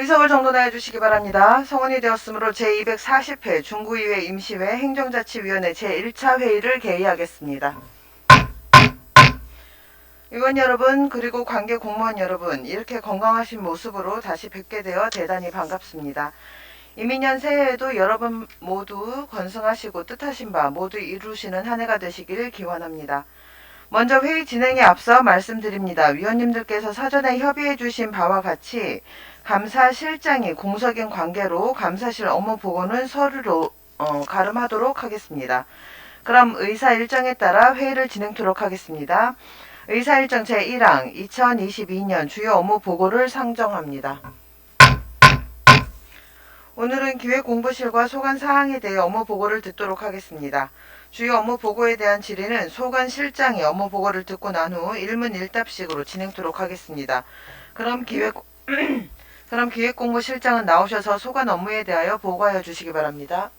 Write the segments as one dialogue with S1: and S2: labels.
S1: 의석을 정돈하여 주시기 바랍니다. 성원이 되었으므로 제240회 중구의회 임시회 행정자치위원회 제1차 회의를 개의하겠습니다. 의원 여러분 그리고 관계 공무원 여러분, 이렇게 건강하신 모습으로 다시 뵙게 되어 대단히 반갑습니다. 이민년 새해에도 여러분 모두 건승하시고 뜻하신 바 모두 이루시는 한 해가 되시길 기원합니다. 먼저 회의 진행에 앞서 말씀드립니다. 위원님들께서 사전에 협의해 주신 바와 같이 감사실장이 공석인 관계로 감사실 업무 보고는 서류로 가름하도록 하겠습니다. 그럼 의사 일정에 따라 회의를 진행토록 하겠습니다. 의사 일정 제1항 2022년 주요 업무 보고를 상정합니다. 오늘은 기획공보실과 소관 사항에 대해 업무 보고를 듣도록 하겠습니다. 주요 업무 보고에 대한 질의는 소관 실장이 업무 보고를 듣고 난 후 일문일답식으로 진행토록 하겠습니다. 그럼 기획공보실장은 나오셔서 소관 업무에 대하여 보고하여 주시기 바랍니다.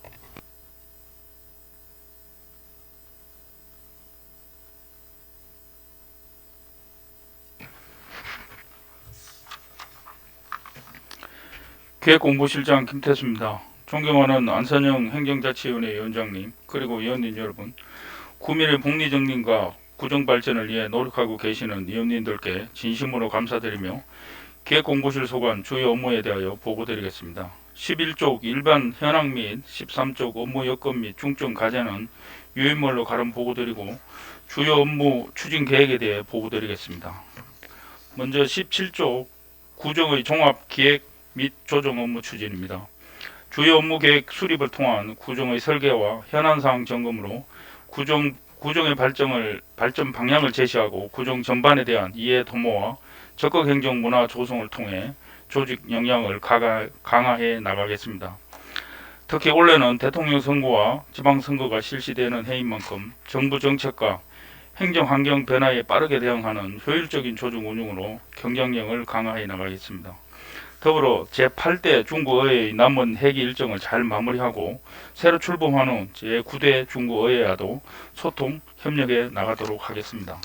S2: 기획공보실장 김태수입니다. 존경하는 안선영 행정자치위원회 위원장님, 그리고 위원님 여러분, 구민의 복리정립과 구정발전을 위해 노력하고 계시는 위원님들께 진심으로 감사드리며 기획공보실 소관 주요 업무에 대하여 보고드리겠습니다. 11쪽 일반 현황 및 13쪽 업무 여건 및 중점 과제는 유인물로 가름 보고드리고 주요 업무 추진 계획에 대해 보고드리겠습니다. 먼저 17쪽 구정의 종합 기획 및 조정 업무 추진입니다. 주요 업무 계획 수립을 통한 구정의 설계와 현안사항 점검으로 구정의 발전 방향을 제시하고 구정 전반에 대한 이해 도모와 적극 행정 문화 조성을 통해 조직 역량을 강화해 나가겠습니다. 특히 올해는 대통령 선거와 지방선거가 실시되는 해인 만큼 정부 정책과 행정 환경 변화에 빠르게 대응하는 효율적인 조직 운영으로 경쟁력을 강화해 나가겠습니다. 더불어 제8대 중구의회의 남은 회기 일정을 잘 마무리하고 새로 출범한 후 제9대 중구의회와도 소통, 협력해 나가도록 하겠습니다.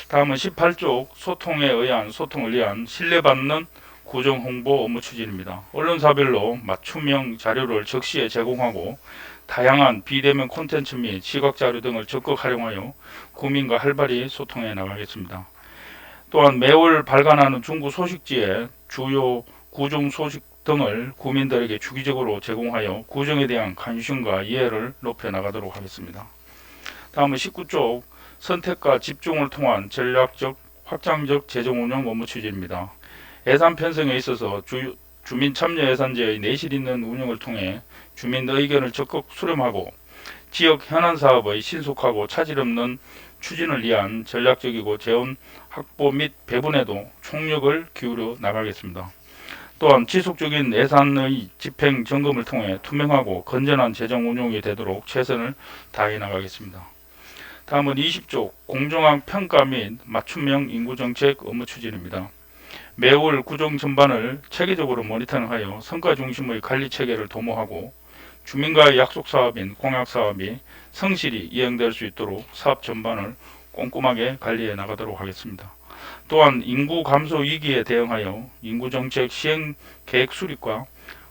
S2: 다음은 18쪽 소통을 위한 신뢰받는 구정 홍보 업무 추진입니다. 언론사별로 맞춤형 자료를 적시에 제공하고 다양한 비대면 콘텐츠 및 시각자료 등을 적극 활용하여 구민과 활발히 소통해 나가겠습니다. 또한 매월 발간하는 중구 소식지에 주요 구정 소식 등을 구민들에게 주기적으로 제공하여 구정에 대한 관심과 이해를 높여 나가도록 하겠습니다. 다음은 19쪽 선택과 집중을 통한 전략적 확장적 재정 운영 업무 추진입니다. 예산 편성에 있어서 주민 참여 예산제의 내실 있는 운영을 통해 주민 의견을 적극 수렴하고 지역 현안 사업의 신속하고 차질 없는 추진을 위한 전략적이고 재원 확보 및 배분에도 총력을 기울여 나가겠습니다. 또한 지속적인 예산의 집행 점검을 통해 투명하고 건전한 재정 운용이 되도록 최선을 다해 나가겠습니다. 다음은 20쪽 공정한 평가 및 맞춤형 인구정책 업무 추진입니다. 매월 구정 전반을 체계적으로 모니터링하여 성과 중심의 관리 체계를 도모하고 주민과의 약속 사업인 공약 사업이 성실히 이행될 수 있도록 사업 전반을 꼼꼼하게 관리해 나가도록 하겠습니다. 또한 인구 감소 위기에 대응하여 인구정책 시행 계획 수립과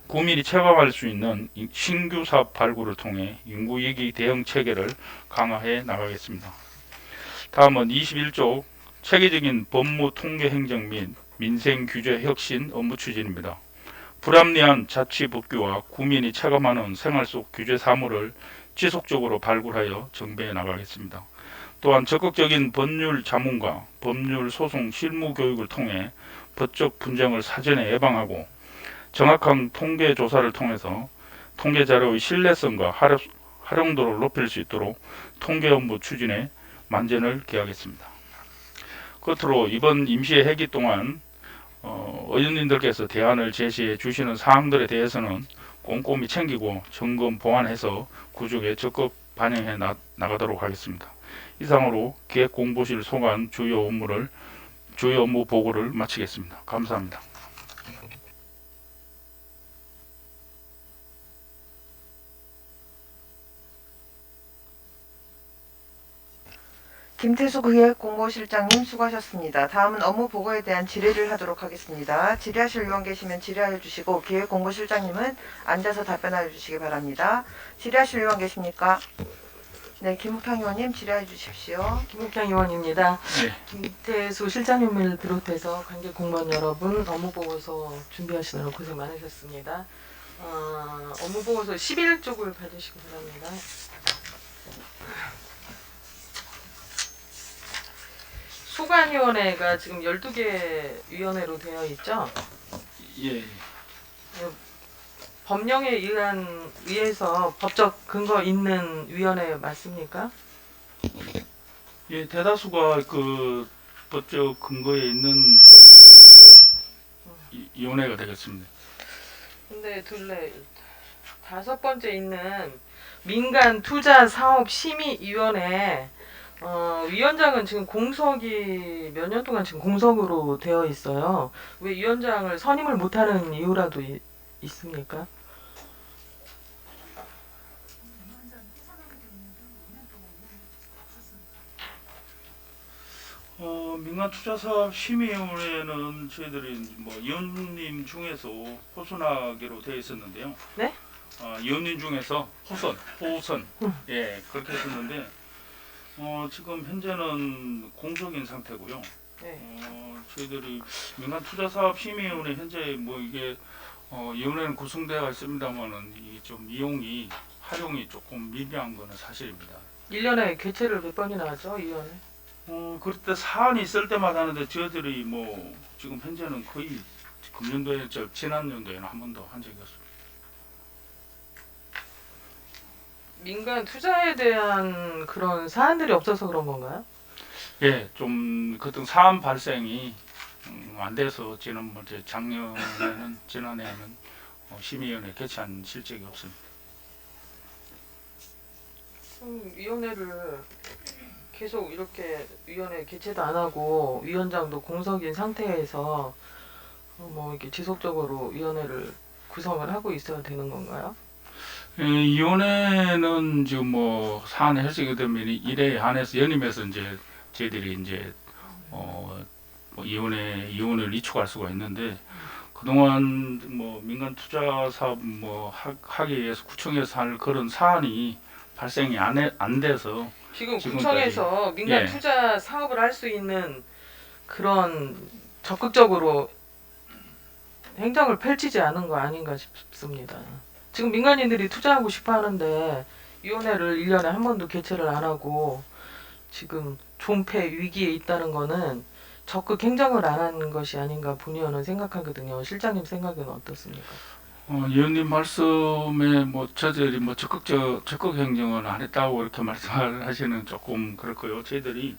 S2: 구민이 체감할 수 있는 신규 사업 발굴을 통해 인구 위기 대응 체계를 강화해 나가겠습니다. 다음은 21쪽 체계적인 법무 통계 행정 및 민생 규제 혁신 업무 추진입니다. 불합리한 자치 복귀와 구민이 체감하는 생활 속 규제 사무를 지속적으로 발굴하여 정비해 나가겠습니다. 또한 적극적인 법률 자문과 법률 소송 실무 교육을 통해 법적 분쟁을 사전에 예방하고 정확한 통계 조사를 통해서 통계 자료의 신뢰성과 활용도를 높일 수 있도록 통계 업무 추진에 만전을 기하겠습니다. 끝으로 이번 임시회 회기 동안 의원님들께서 대안을 제시해 주시는 사항들에 대해서는 꼼꼼히 챙기고 점검 보완해서 구조에 적극 반영해 나가도록 하겠습니다. 이상으로 기획공보실 소관 주요 업무 보고를 마치겠습니다. 감사합니다.
S1: 김태수 기획공모실장님 수고하셨습니다. 다음은 업무 보고에 대한 질의를 하도록 하겠습니다. 질의하실 의원 계시면 질의하여 주시고 기획공모실장님은 앉아서 답변하여 주시기 바랍니다. 질의하실 의원 계십니까? 네, 김욱평 의원님 질의해 주십시오.
S3: 김욱향 의원입니다.
S2: 네.
S3: 김태수 실장님을 비롯해서 관계 공무원 여러분 업무 보고서 준비하시느라 고생 많으셨습니다. 업무 보고서 11쪽을 봐주시기 바랍니다. 소관위원회가 지금 12개 위원회로 되어 있죠.
S2: 예.
S3: 법령에 의해서 법적 근거 있는 위원회 맞습니까?
S2: 예, 대다수가 그 법적 근거에 있는 위원회가 되겠습니다.
S3: 근데 다섯 번째 있는 민간 투자 사업 심의위원회 위원장은 지금 공석이 몇 년 동안 지금 공석으로 되어 있어요. 왜 위원장을 선임을 못하는 이유라도 있습니까?
S2: 민간투자사업 심의위원회는 저희들이 뭐 위원님 중에서 호선하기로 되어 있었는데요.
S3: 네?
S2: 위원님 중에서 호선, 예, 그렇게 했었는데 지금 현재는 공석인 상태고요.
S3: 네.
S2: 저희들이 민간투자사업 심의위원회 현재 뭐 이게 위원회는 구성되어 있습니다만은 이게 좀 활용이 조금 미비한 거는 사실입니다.
S3: 1년에 개최를 몇 번이나 하죠, 위원회?
S2: 그럴 때 사안이 있을 때마다 하는데 저희들이 뭐 지금 현재는 거의 금년도에 지난 연도에는 한 번도 한 적이 없습니다.
S3: 민간 투자에 대한 그런 사안들이 없어서 그런 건가요?
S2: 예, 좀 그떤 사안 발생이 안 돼서 지난해에는 심의위원회 개최한 실적이 없습니다.
S3: 위원회를 계속 이렇게 위원회 개최도 안 하고 위원장도 공석인 상태에서 뭐 이렇게 지속적으로 위원회를 구성을 하고 있어야 되는 건가요?
S2: 예, 위원회는 지금 뭐 사안 해석이 되면 일에 한해서 연임해서 이제 저희들이 이제 뭐 위원회를 이축할 수가 있는데 그동안 뭐 민간 투자 사업 뭐 하기 위해서 구청에서 할 그런 사안이 발생이 안 돼서
S3: 지금
S2: 지금까지.
S3: 구청에서 민간
S2: 예.
S3: 투자 사업을 할 수 있는 그런 적극적으로 행정을 펼치지 않은 거 아닌가 싶습니다. 지금 민간인들이 투자하고 싶어 하는데 위원회를 1년에 한 번도 개최를 안 하고 지금 존폐 위기에 있다는 거는 적극 행정을 안 하는 것이 아닌가 본의원은 생각하거든요. 실장님 생각은 어떻습니까?
S2: 위원님 말씀에 뭐 저희들이 뭐 적극 행정은 안 했다고 이렇게 말씀하시는 조금 그렇고요. 저희들이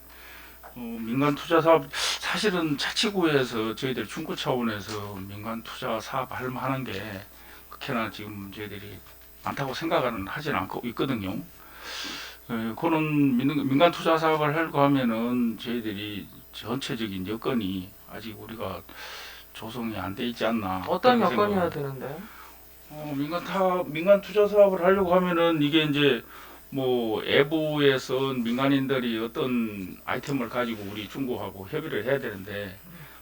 S2: 민간 투자 사업 사실은 자치구에서 저희들이 중구 차원에서 민간 투자 사업 할 만한 게 그렇게나 지금 저희들이 많다고 생각은 하진 않고 있거든요. 그런 민간 투자 사업을 하려고 하면은 저희들이 전체적인 여건이 아직 우리가 조성이 안 돼 있지 않나.
S3: 어떤
S2: 그렇게
S3: 여건이어야
S2: 생각을
S3: 되는데요?
S2: 민간 투자 사업을 하려고 하면은 이게 이제 뭐 외부에서 민간인들이 어떤 아이템을 가지고 우리 중국하고 협의를 해야 되는데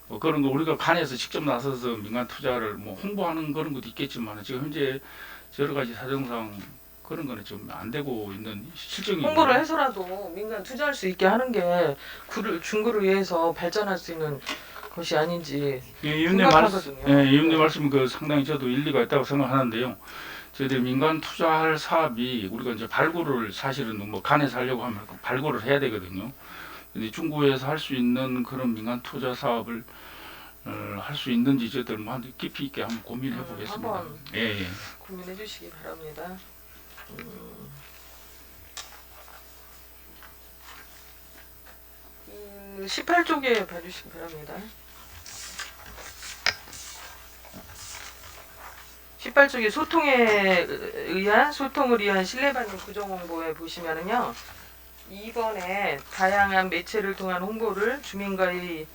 S2: 뭐 그런 거 우리가 간에서 직접 나서서 민간 투자를 뭐 홍보하는 그런 것도 있겠지만 지금 현재 여러 가지 사정상 그런 거는 지금 안 되고 있는 실정이에요.
S3: 홍보를 해서라도 민간 투자할 수 있게 하는 게 중구를 위해서 발전할 수 있는 것이 아닌지 생각하거든요.
S2: 이웃님 말씀 그 상당히 저도 일리가 있다고 생각하는데요. 저희들이 민간 투자할 사업이 우리가 이제 발굴을 사실은 뭐 간에서 하려고 하면 발굴을 해야 되거든요. 근데 중구에서 할 수 있는 그런 민간 투자 사업을 할 수 있는지 저희들 뭐 깊이 있게 한번 고민해 보겠습니다.
S3: 한번
S2: 예.
S3: 고민해 주시기 바랍니다. 18쪽에 봐주시기 바랍니다. 18쪽에 소통을 위한 신뢰받는 구정 홍보에 보시면은요. 2번에 다양한 매체를 통한 홍보를 주민과의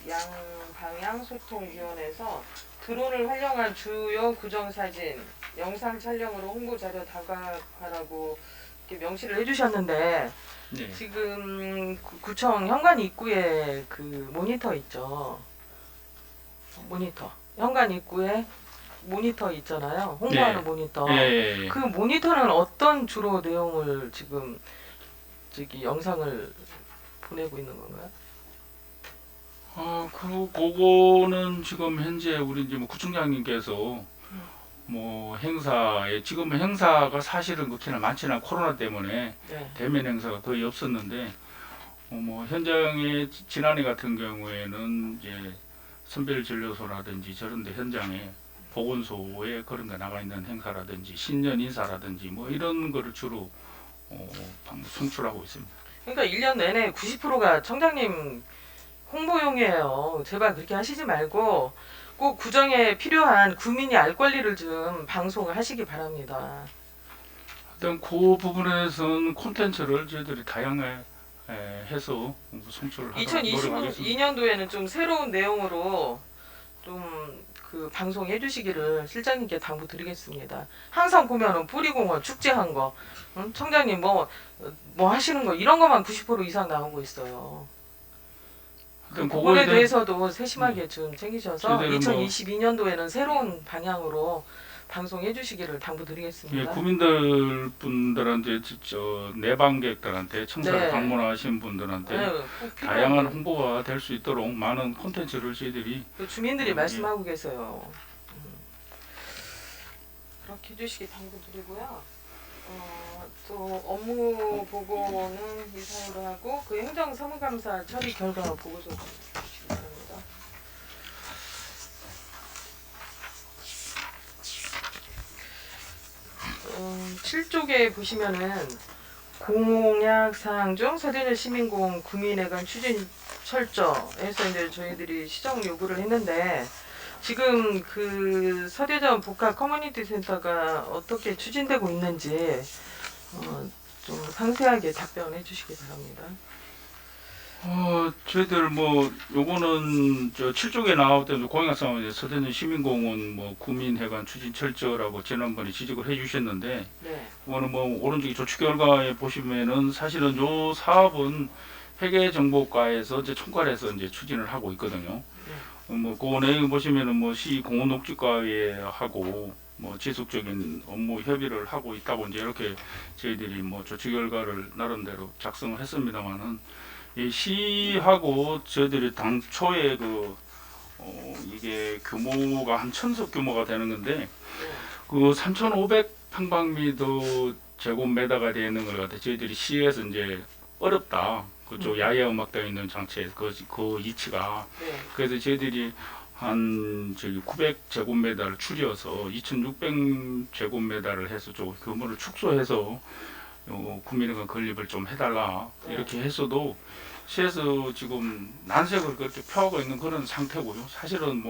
S3: 양방향 소통위원회에서 드론을 활용한 주요 구정 사진, 영상 촬영으로 홍보 자료 다각화라고 이렇게 명시를 해주셨는데
S2: 네.
S3: 지금 구청 현관 입구에 그 모니터 있죠. 모니터. 현관 입구에 모니터 있잖아요. 홍보하는
S2: 네.
S3: 모니터.
S2: 예.
S3: 그 모니터는 어떤 주로 내용을 지금 저기 영상을 보내고 있는 건가요?
S2: 그거는 지금 현재 우리 이제 뭐 구청장님께서 뭐 행사에 지금 행사가 사실은 그렇게는 많지는 않고 코로나 때문에
S3: 네.
S2: 대면 행사가 거의 없었는데 뭐 현장에 지난해 같은 경우에는 이제 선별진료소라든지 저런데 현장에 보건소에 그런 데 나가 있는 행사라든지 신년 인사라든지 뭐 이런 거를 주로 송출하고 있습니다.
S3: 그러니까 1년 내내 90%가 청장님 홍보용이에요. 제발 그렇게 하시지 말고 꼭 구정에 필요한 구민이 알 권리를 좀 방송하시기 바랍니다.
S2: 일단 그 부분에서는 콘텐츠를 저희들이 다양하게 해서 송출을 하도록 노력하겠습니다.
S3: 2022년도에는 좀 새로운 내용으로 좀 그 방송해 주시기를 실장님께 당부드리겠습니다. 항상 보면은 뿌리공원 축제한 거, 청장님 뭐 하시는 거 이런 것만 90% 이상 나오고 있어요. 그 부분에 대해서도 세심하게 좀 챙기셔서
S2: 저희들은
S3: 2022년도에는 새로운 방향으로 방송해 주시기를 당부드리겠습니다.
S2: 예, 구민들 분들한테 내방객들한테 청사를
S3: 네.
S2: 방문하신 분들한테
S3: 네, 꼭 필요한
S2: 다양한
S3: 거.
S2: 홍보가 될 수 있도록 많은 콘텐츠를 저희들이
S3: 그 주민들이
S2: 예.
S3: 말씀하고 계세요. 그렇게 해주시기 당부드리고요. 또 업무 보고는 이상으로 하고 그 행정사무감사 처리 결과 보고서 주시기 바랍니다. 어, 7쪽에 보시면은 공약사항 중 서대전 시민공 구민회관 추진 철저에서 이제 저희들이 시정 요구를 했는데 지금 그 서대전 복합 커뮤니티 센터가 어떻게 추진되고 있는지 좀 상세하게 답변해 주시기 바랍니다.
S2: 저희들 뭐 요거는 저 7쪽에 나왔던 공약상은 서대전 시민공원 뭐 구민회관 추진 철저라고 지난번에 지적을 해주셨는데
S3: 네.
S2: 그거는 뭐 오른쪽에 조치 결과에 보시면은 사실은 요 사업은 회계정보과에서 이제 총괄해서 이제 추진을 하고 있거든요. 그 내용 보시면은 뭐 시 공원녹지과에 하고 뭐 지속적인 업무 협의를 하고 있다고 이제 이렇게 저희들이 뭐 조치 결과를 나름대로 작성을 했습니다만은 이 시하고 저희들이 당초에 이게 규모가 한 1000석 규모가 되는 건데 그 3,500평방미터 제곱미터가 되는 걸 갖다 저희들이 시에서 이제 어렵다. 그쪽 야외 음악대에 있는 장치에 그 위치가 그래서 저희들이 한 900제곱미터를 줄여서 2,600제곱미터를 해서 좀 규모를 축소해서 구민회관 건립을 좀 해달라 이렇게 했어도 시에서 지금 난색을 그렇게 펴고 있는 그런 상태고요. 사실은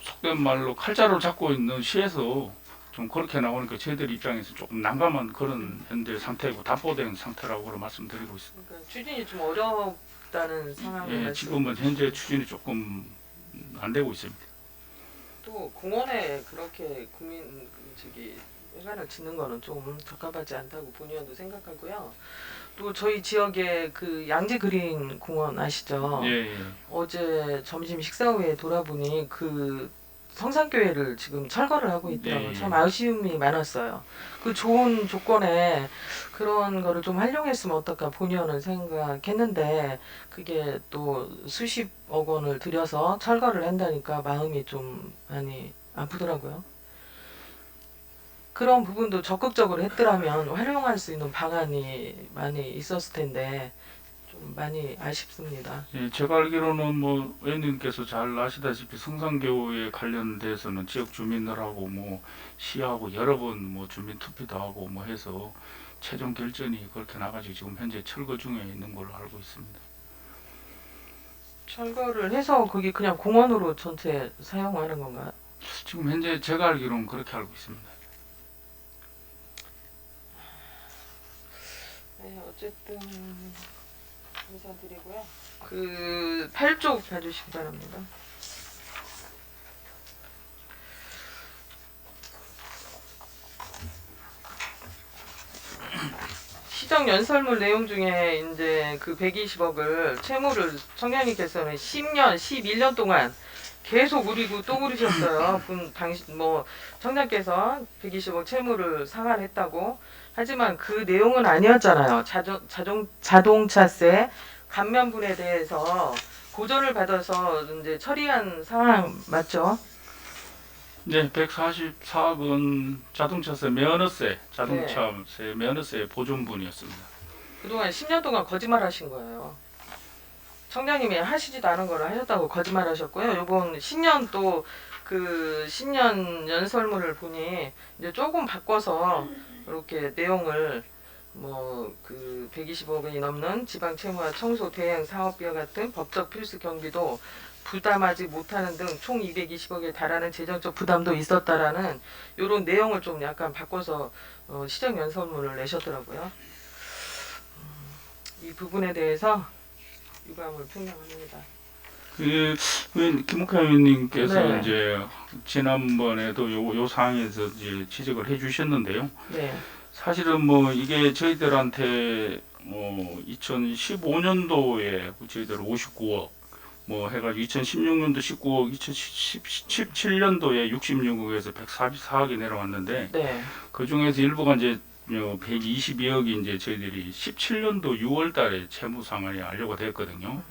S2: 속된 말로 칼자루를 잡고 있는 시에서 좀 그렇게 나오니까 저희들 입장에서 조금 난감한 그런 현재 상태고 답보된 상태라고 말씀드리고 있습니다.
S3: 그러니까 추진이 좀 어렵다는 상황을
S2: 예, 지금은 현재 추진이 조금 안 되고 있습니다.
S3: 또 공원에 그렇게 구민 회관을 짓는 거는 좀 적합하지 않다고 본의원도 생각하고요. 또 저희 지역에 그 양재 그린 공원 아시죠?
S2: 예.
S3: 어제 점심 식사 후에 돌아보니 그 성산교회를 지금 철거를 하고 있더라고요.
S2: 예.
S3: 참 아쉬움이 많았어요. 그 좋은 조건에 그런 거를 좀 활용했으면 어떨까 본의원은 생각했는데 그게 또 수십억 원을 들여서 철거를 한다니까 마음이 좀 많이 아프더라고요. 그런 부분도 적극적으로 했더라면 활용할 수 있는 방안이 많이 있었을 텐데 좀 많이 아쉽습니다.
S2: 예, 제가 알기로는 뭐 의원님께서 잘 아시다시피 성산교에 관련돼서는 지역 주민들하고 뭐 시하고 여러 번 뭐 주민 투표도 하고 뭐 해서 최종 결정이 그렇게 나가지고 지금 현재 철거 중에 있는 걸로 알고 있습니다.
S3: 철거를 해서 거기 그냥 공원으로 전체 사용하는 건가요?
S2: 지금 현재 제가 알기로는 그렇게 알고 있습니다.
S3: 네, 어쨌든 감사드리고요. 그 8쪽 봐주시기 바랍니다. 시정 연설문 내용 중에 이제 그 120억을 채무를 청장님께서는 10년, 11년 동안 계속 우리고 또 우리셨어요. 당신 뭐 청장께서 120억 채무를 상환했다고. 하지만 그 내용은 아니었잖아요. 자동차세 감면분에 대해서 고전을 받아서 이제 처리한 상황 맞죠?
S2: 네, 144억은 자동차세 면허세, 자동차세 면허세 보존분이었습니다.
S3: 그동안 10년 동안 거짓말하신 거예요. 청장님이 하시지도 않은 걸 하셨다고 거짓말하셨고요. 이번 신년 또 그 신년 연설문을 보니 이제 조금 바꿔서 이렇게 내용을 뭐 그 120억 원이 넘는 지방 채무와 청소 대행 사업비와 같은 법적 필수 경비도 부담하지 못하는 등 총 220억에 달하는 재정적 부담도 있었다라는 이런 내용을 좀 약간 바꿔서 시정 연설문을 내셨더라고요. 이 부분에 대해서 유감을 표명합니다.
S2: 김옥하 의원님께서
S3: 네.
S2: 이제 지난번에도 요 사항에서 이제 지적을 해주셨는데요.
S3: 네,
S2: 사실은 뭐 이게 저희들한테 뭐 2015년도에 저희들 59억 뭐 해가지고 2016년도 19억, 2017년도에 66억에서 144억이 내려왔는데
S3: 네,
S2: 그 중에서 일부가 이제 122억이 이제 저희들이 17년도 6월달에 채무 상환이 완료가 됐거든요.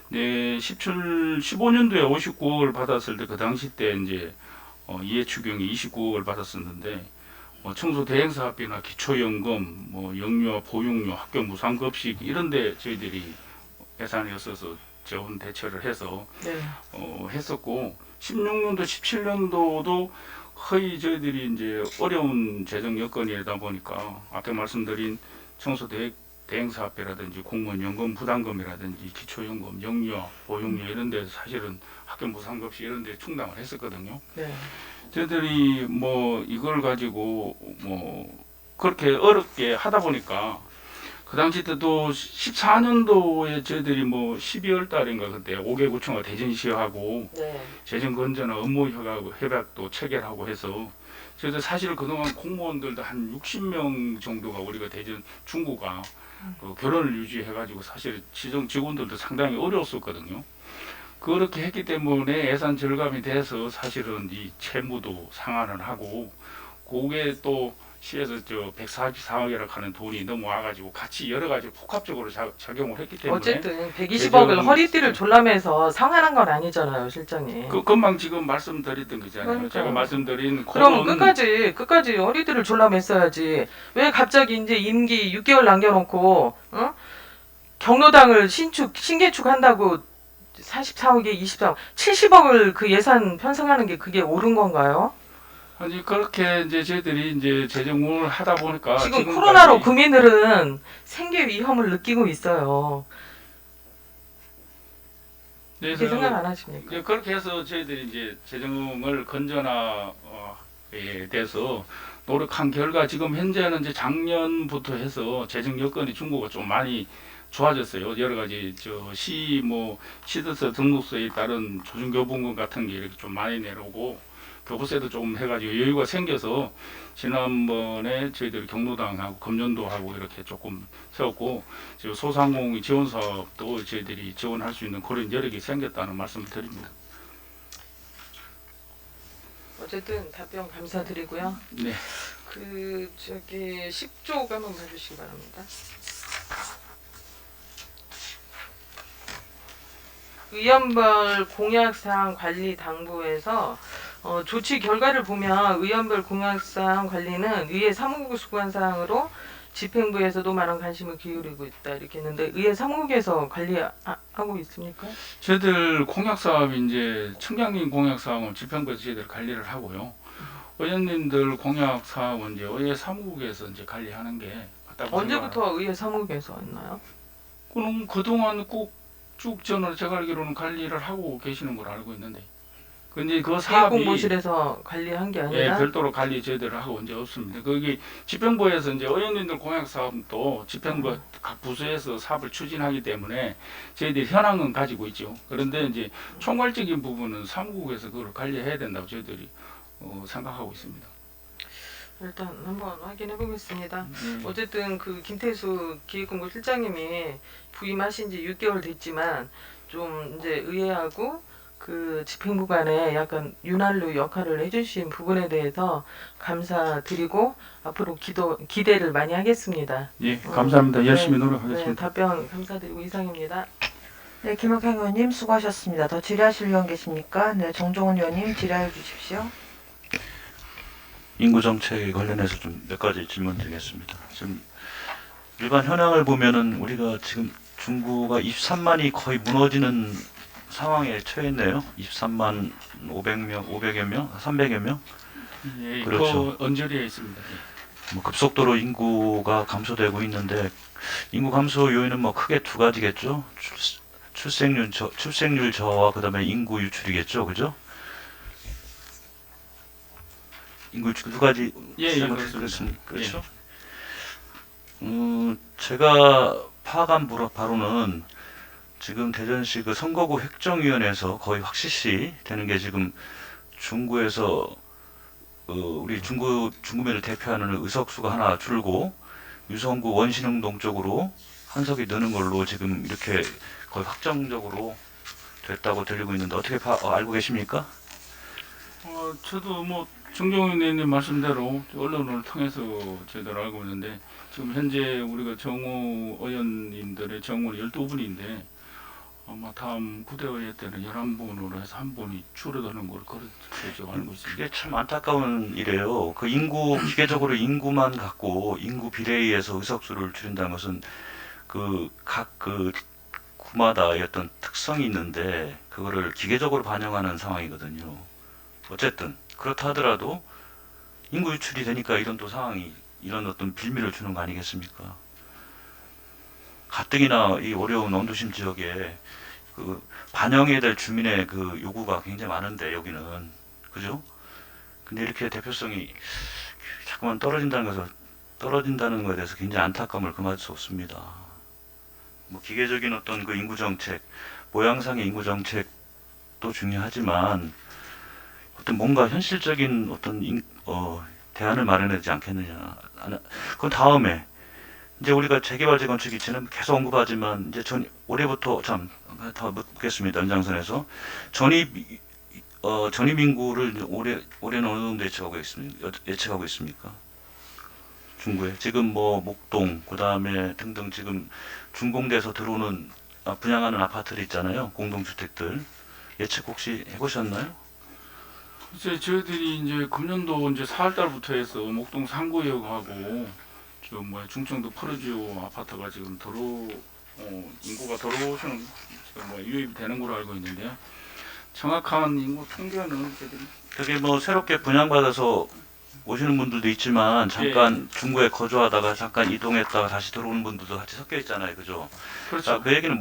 S2: 네, 15년도에 59억을 받았을 때 그 당시 때 이제 이해 추경이 29억을 받았었는데 청소 대행 사업비나 기초연금, 뭐 영유아, 보육료, 학교 무상급식 이런데 저희들이 예산이 없어서 재원 대처를 해서
S3: 네,
S2: 했었고 16년도, 17년도도 거의 저희들이 이제 어려운 재정 여건이다 보니까 아까 말씀드린 청소 대행 사업비라든지 공무원 연금 부담금이라든지 기초연금, 영유아, 보육료 이런 데 사실은 학교 무상급식 이런 데 충당을 했었거든요.
S3: 네.
S2: 저희들이 뭐 이걸 가지고 뭐 그렇게 어렵게 하다 보니까 그 당시 때도 14년도에 저희들이 뭐 12월 달인가 그때 5개 구청과 대전시하고
S3: 네.
S2: 재정 건전화 업무 협약도 체결하고 해서 저희들 사실 그동안 공무원들도 한 60명 정도가 우리가 대전 중구가 그 결혼을 유지해가지고 사실 시정 직원들도 상당히 어려웠었거든요. 그렇게 했기 때문에 예산 절감이 돼서 사실은 이 채무도 상환을 하고 그게 또 시에서 저 144억이라고 하는 돈이 넘어와가지고 같이 여러 가지 복합적으로 작용을 했기 때문에
S3: 어쨌든 120억을
S2: 재정-
S3: 허리띠를 졸라매서 상환한 건 아니잖아요, 실장님.
S2: 금방 지금 말씀드렸던 거잖아요.
S3: 그러니까요.
S2: 제가 말씀드린
S3: 그럼
S2: 그런
S3: 끝까지 허리띠를 졸라맸어야지. 왜 갑자기 이제 임기 6개월 남겨놓고 경로당을 신개축한다고 44억에 24억, 70억을 그 예산 편성하는 게 그게 옳은 건가요?
S2: 아니 그렇게 이제 저희들이 이제 재정을 하다 보니까
S3: 지금
S2: 지금까지
S3: 코로나로 국민들은 생계 위험을 느끼고 있어요.
S2: 그래서
S3: 그렇게 생각 안 하십니까?
S2: 이제 그렇게 해서 저희들이 이제 재정을 건전화에 대해서 노력한 결과 지금 현재는 이제 작년부터 해서 재정 여건이 중국가 좀 많이 좋아졌어요. 여러 가지 뭐 시드세 등록세에 따른 조중교부금 같은 게 이렇게 좀 많이 내려오고 교부세도 좀 해가지고 여유가 생겨서 지난번에 저희들이 경로당하고 금년도하고 이렇게 조금 세웠고 지금 소상공인 지원 사업도 저희들이 지원할 수 있는 그런 여력이 생겼다는 말씀을 드립니다.
S3: 어쨌든 답변 감사드리고요.
S2: 네.
S3: 그 저기 10쪽 한번 봐주시기 바랍니다. 의원별 공약사항 관리 당부에서 조치 결과를 보면 의원별 공약사항 관리는 의회 사무국 수관 사항으로 집행부에서도 많은 관심을 기울이고 있다 이렇게 했는데 의회 사무국에서 관리하고 있습니까?
S2: 저희들 공약 사업이 이제 청장님 공약 사업은 집행부에서 저희들 관리를 하고요. 의원님들 공약 사업은 이제 의회 사무국에서 이제 관리하는 게 맞다고
S3: 언제부터 의회 사무국에서 했나요?
S2: 그럼 그동안 꼭 쭉 저는 제가 알기로는 관리를 하고 계시는 걸로 알고 있는데 근데 그 사업이
S3: 공보실에서 관리한 게
S2: 예,
S3: 아니라
S2: 별도로 관리 저희들 하고 언제 없습니다. 거기 집행부에서 이제 의원님들 공약 사업도 집행부 각 부서에서 사업을 추진하기 때문에 저희들이 현황은 가지고 있죠. 그런데 이제 총괄적인 부분은 사무국에서 그걸 관리해야 된다고 저희들이 생각하고 있습니다.
S3: 일단 한번 확인해 보겠습니다.
S2: 예.
S3: 어쨌든 그 김태수 기획본부 실장님이 부임하신 지 6개월 됐지만 좀 이제 의회하고 그 집행부 간에 약간 윤활유 역할을 해주신 부분에 대해서 감사드리고 앞으로 기대를 많이 하겠습니다.
S2: 예, 감사합니다. 열심히
S3: 네,
S2: 노력하겠습니다.
S3: 네, 답변 감사드리고 이상입니다.
S1: 네, 김옥행 의원님 수고하셨습니다. 더 질의하실 의원 계십니까? 네, 정종훈 의원님 질의해 주십시오.
S4: 인구 정책에 관련해서 좀 몇 가지 질문 드리겠습니다. 지금 일반 현황을 보면은 우리가 지금 중구가 23만이 거의 무너지는 상황에 처했네요. 23만 500여 명, 300여 명.
S2: 예,
S4: 그렇죠.
S2: 그 언저리에 있습니다. 예.
S4: 뭐 급속도로 인구가 감소되고 있는데 인구 감소 요인은 뭐 크게 두 가지겠죠. 출생률 저하 그다음에 인구 유출이겠죠, 그죠? 인구 유출 두 가지
S2: 예,
S4: 그렇습니다.
S2: 그렇습니다.
S4: 그렇죠. 제가 파악한 바로는 지금 대전시 그 선거구 획정위원회에서 거의 확실시 되는 게 지금 중구에서 우리 중구면을 대표하는 의석수가 하나 줄고 유성구 원신흥동 쪽으로 한 석이 느는 걸로 지금 이렇게 거의 확정적으로 됐다고 들리고 있는데 어떻게 알고 계십니까?
S2: 저도 뭐 정종훈 의원님 말씀대로 언론을 통해서 저희들 알고 있는데 지금 현재 우리가 정호 의원님들의 정원이 12분인데 아마 다음 구대의회 때는 11분으로 해서 한 분이 줄어드는 걸 그렇게 알고 있습니다.
S4: 그게 참 안타까운 일이에요. 그 기계적으로 인구만 갖고 인구 비례에 의해서 의석수를 줄인다는 것은 각 구마다 어떤 특성이 있는데 그거를 기계적으로 반영하는 상황이거든요. 어쨌든 그렇다 하더라도 인구 유출이 되니까 이런 또 상황이 이런 어떤 빌미를 주는 거 아니겠습니까? 가뜩이나 이 어려운 원도심 지역에 그 반영해야 될 주민의 그 요구가 굉장히 많은데 여기는 그죠? 근데 이렇게 대표성이 자꾸만 떨어진다는 것에 대해서 굉장히 안타까움을 금할 수 없습니다. 뭐 기계적인 어떤 그 인구 정책, 모양상의 인구 정책도 중요하지만 어떤 뭔가 현실적인 어떤 대안을 마련하지 않겠느냐. 그건 다음에 이제 우리가 재개발 재건축 이치는 계속 언급하지만 이제 올해부터 더 묻겠습니다. 연장선에서 전입 인구를 올해는 어느 정도 예측하고 있습니까? 중구에 지금 뭐 목동 그다음에 등등 지금 준공돼서 들어오는 분양하는 아파트들 있잖아요. 공동주택들 예측 혹시 해보셨나요?
S2: 이제 저희들이 이제 금년도 이제 4월달부터 해서 목동 3구역하고 지금 뭐 중청도 프로지오 아파트가 지금 인구가 들어오시는 지금 뭐 유입이 되는 걸로 알고 있는데요. 정확한 인구 통계는 저희들이
S4: 되게 뭐 새롭게 분양받아서 오시는 분들도 있지만 잠깐 중구에 거주하다가 잠깐 이동했다가 다시 들어오는 분들도 같이 섞여 있잖아요, 그죠?
S2: 그렇죠.
S4: 자, 그 얘기는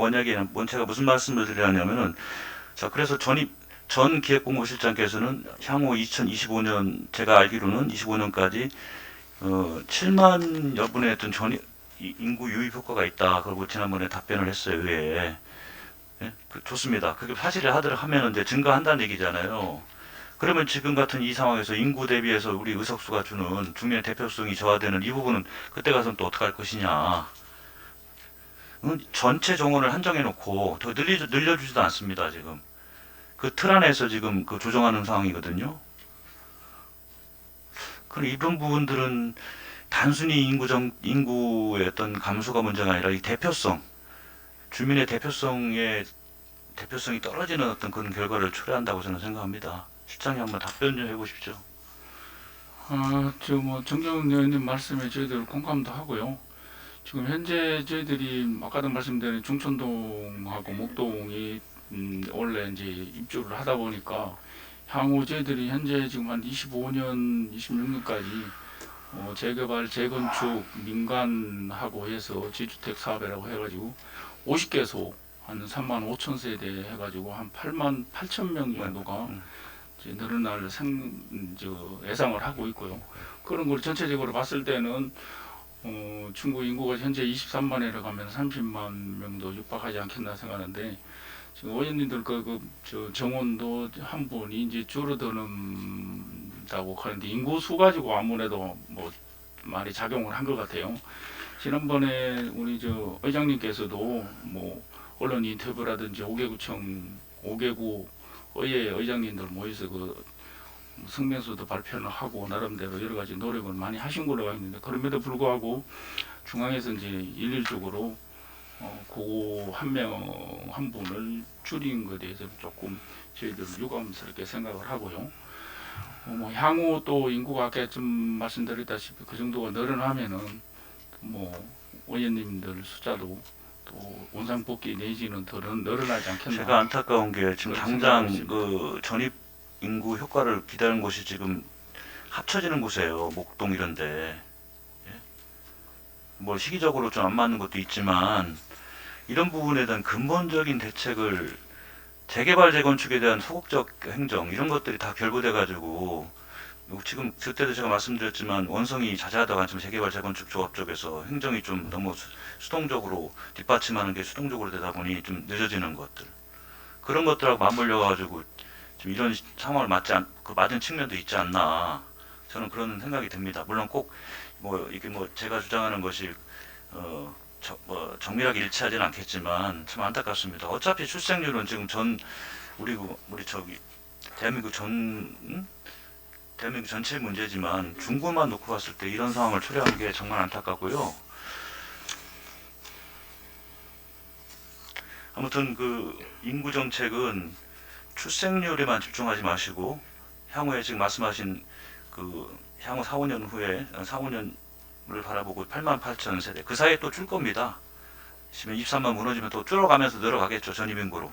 S4: 제가 무슨 말씀을 드리냐면은 자, 그래서 전 기획공모실장께서는 향후 2025년 제가 알기로는 25년까지 7만 여분의 어떤 인구 유입 효과가 있다. 그리고 지난번에 답변을 했어요, 의회에. 예? 좋습니다. 그게 사실을 하면 이제 증가한다는 얘기잖아요. 그러면 지금 같은 이 상황에서 인구 대비해서 우리 의석수가 주는 중년의 대표성이 저하되는 이 부분은 그때 가서는 또 어떻게 할 것이냐. 전체 정원을 한정해 놓고 더 늘려주지도 않습니다, 지금. 그 틀 안에서 지금 그 조정하는 상황이거든요. 그럼 이런 부분들은 단순히 인구의 어떤 감소가 문제가 아니라 이 주민의 대표성이 떨어지는 어떤 그런 결과를 초래한다고 저는 생각합니다. 실장님 한번 답변 좀 해보십시오.
S2: 뭐 정경훈 의원님 말씀에 저희들 공감도 하고요. 지금 현재 저희들이 아까도 말씀드린 중천동하고 목동이 원래 이제 입주를 하다 보니까 향후 저희들이 현재 지금 한 25년, 26년까지 재개발, 재건축, 민간하고 해서 재주택 사업이라고 해가지고 50개소 한 3만 5천 세대 해가지고 한 8만 8천 명 정도가 이제 늘어날 예상을 하고 있고요. 그런 걸 전체적으로 봤을 때는 중구 인구가 현재 23만이라고 하면 30만 명도 육박하지 않겠나 생각하는데 지금 의원님들 정원도 한 분이 이제 줄어드는 된다고 하는데 인구 수 가지고 아무래도 뭐 많이 작용을 한 것 같아요. 지난번에 우리 저 의장님께서도 뭐 언론 인터뷰라든지 5개구 의회 의장님들 모여서 그 성명서도 발표를 하고 나름대로 여러 가지 노력을 많이 하신 걸로 알고 있는데, 그럼에도 불구하고 중앙에서 이제 일률적으로 그 한 명 한 분을 줄인 것에 대해서 조금 저희들 유감스럽게 생각을 하고요. 뭐 향후 또 인구가 아까 좀 말씀드렸다시피 그 정도가 늘어나면은 뭐 의원님들 숫자도 또 원상복귀 내지는 더 늘어나지 않겠나.
S4: 제가 안타까운 게 지금
S2: 그런
S4: 당장
S2: 생각을
S4: 그 전입 인구 효과를 기다리는 곳이 지금 합쳐지는 곳이에요. 목동 이런데. 예? 뭐 시기적으로 좀 안 맞는 것도 있지만 이런 부분에 대한 근본적인 대책을 재개발 재건축에 대한 소극적 행정 이런 것들이 다 결부돼 가지고 지금 그때도 제가 말씀드렸지만 원성이 자제하다가 지금 재개발 재건축 조합 쪽에서 행정이 좀 너무 수동적으로 뒷받침하는 게 수동적으로 되다 보니 좀 늦어지는 것들, 그런 것들하고 맞물려 가지고 지금 이런 상황을 맞은 측면도 있지 않나, 저는 그런 생각이 듭니다. 물론 꼭 뭐 이게 뭐 제가 주장하는 것이 정밀하게 일치하지는 않겠지만 참 안타깝습니다. 어차피 출생률은 지금 우리 저기 대한민국 전체 문제지만 중구만 놓고 봤을 때 이런 상황을 초래하는 게 정말 안타깝고요. 아무튼 그 인구 정책은 출생률에만 집중하지 마시고 향후에 지금 말씀하신 그 향후 4, 5년 후에 4, 5년을 바라보고 8만 8천 세대 그 사이에 또 줄 겁니다. 23만 무너지면 또 줄어가면서 늘어가겠죠. 전입인구로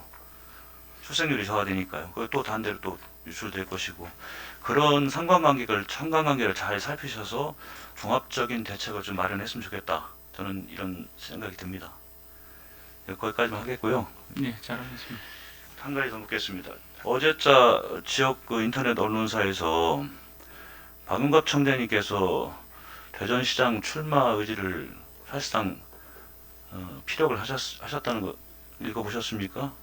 S4: 출생률이 저하되니까요. 그리고 또 반대로 또 유출될 것이고, 그런 상관관계를 잘 살피셔서 종합적인 대책을 좀 마련했으면 좋겠다. 저는 이런 생각이 듭니다. 거기까지만 하겠고요.
S2: 네, 잘하셨습니다.
S4: 한 가지 더 묻겠습니다. 어제자 지역 그 인터넷 언론사에서 박은갑 청장님께서 대전시장 출마 의지를 사실상 피력을 하셨다는 거 읽어보셨습니까?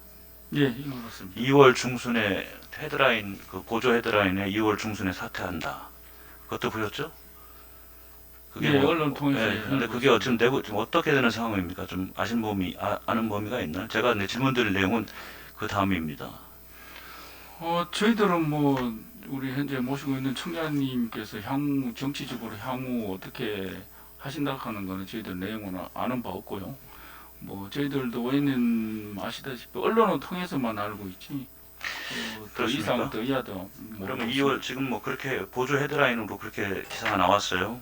S2: 예, 이거 그렇습니다.
S4: 2월 중순에 헤드라인, 그 보조 헤드라인에 2월 중순에 사퇴한다. 그것도 보셨죠?
S2: 예, 언론 통해서.
S4: 예, 근데 그게 지금 지금 어떻게 되는 상황입니까? 좀 아는 범위가 있나요? 제가 질문드릴 내용은 그 다음입니다.
S2: 저희들은 뭐 우리 현재 모시고 있는 청장님께서 정치적으로 향후 어떻게 하신다 하는 거는 저희들 내용은 아는 바 없고요. 뭐 저희들도 의원님 아시다시피 언론을 통해서만 알고 있지. 더 이상 더 이하도.
S4: 그러면 2월 지금 뭐 그렇게 보조 헤드라인으로 그렇게 기사가 나왔어요.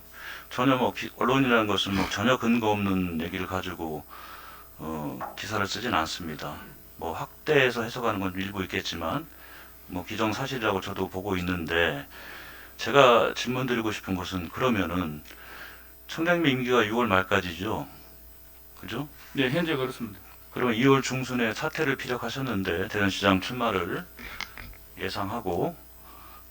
S4: 전혀 뭐 언론이라는 것은 뭐 전혀 근거 없는 얘기를 가지고 기사를 쓰진 않습니다. 뭐 확대해서 해석하는 건 일부 있겠지만 뭐 기정사실이라고 저도 보고 있는데, 제가 질문드리고 싶은 것은 그러면은 청장님 임기가 6월 말까지죠, 그죠?
S2: 네, 현재 그렇습니다.
S4: 그러면 2월 중순에 사퇴를 피력하셨는데 대전시장 출마를 예상하고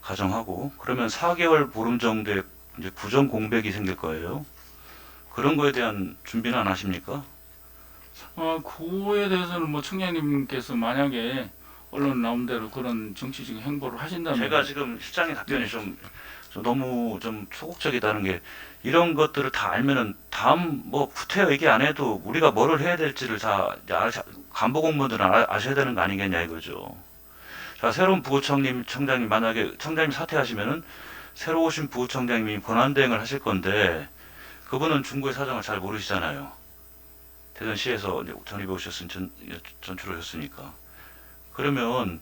S4: 가정하고, 그러면 4개월 보름 정도의 이제 구정 공백이 생길 거예요. 그런 거에 대한 준비는 안 하십니까?
S2: 그거에 대해서는 뭐 청장님께서 만약에 언론 나온 대로 그런 정치적인 행보를 하신다면.
S4: 제가 지금 실장의 답변이 좀 너무 좀 소극적이다는 게, 이런 것들을 다 알면은 다음 뭐 구태 얘기 안 해도 우리가 뭐를 해야 될지를 다 간부 공무원들은 아셔야 되는 거 아니겠냐 이거죠. 자, 새로운 청장님 만약에 청장님 사퇴하시면은 새로 오신 부청장님이 권한대행을 하실 건데, 그분은 중구의 사정을 잘 모르시잖아요. 대전시에서 전입해 오셨으니 전출을 하셨으니까. 그러면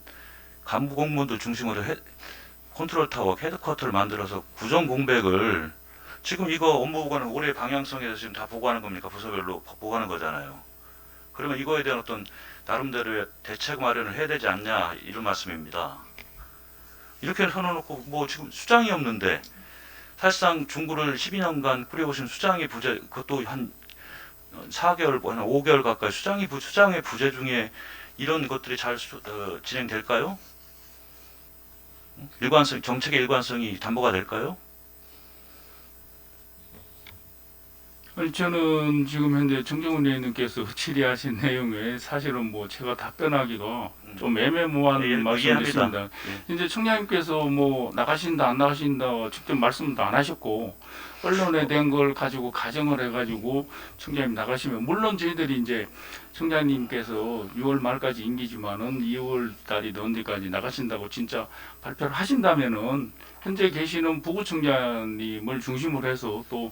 S4: 간부 공무원들 중심으로 컨트롤 타워, 헤드쿼터를 만들어서 구정 공백을, 지금 이거 업무 보고는 올해 방향성에 대해서 지금 다 보고하는 겁니까? 부서별로 보고하는 거잖아요. 그러면 이거에 대한 어떤 나름대로의 대책 마련을 해야 되지 않냐, 이런 말씀입니다. 이렇게 해놓고 뭐 지금 수장이 없는데, 사실상 중구를 12년간 꾸려오신 수장의 부재, 그것도 한 4개월, 한 5개월 가까이 수장의 부재 중에 이런 것들이 잘 진행될까요? 정책의 일관성이 담보가 될까요?
S2: 아니, 저는 지금 현재 정경훈 의원님께서 질의하신 내용에 사실은 뭐 제가 답변하기가 좀 애매모호한
S4: 예,
S2: 말씀을
S4: 이해합니다.
S2: 했습니다. 이제 청장님께서 뭐 나가신다 안 나가신다 직접 말씀도 안 하셨고 언론에 대한 걸 가지고 가정을 해가지고 청장님 나가시면 물론 저희들이 이제 청장님께서 6월 말까지 임기지만은 2월 달이든 언제까지 나가신다고 진짜 발표를 하신다면은 현재 계시는 부구청장님을 중심으로 해서 또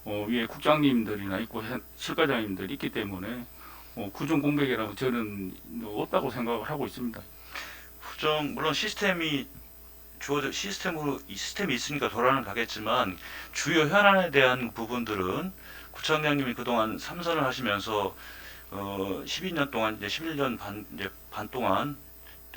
S2: 위에 국장님들이나 있고 실과장님들이 있기 때문에 구종 공백이라고 저는 없다고 생각을 하고 있습니다.
S4: 부정 물론 시스템이 주어져 시스템이 있으니까 돌아는 가겠지만 주요 현안에 대한 부분들은 구청장님이 그동안 삼선을 하시면서 12년 동안 이제 11년 반 동안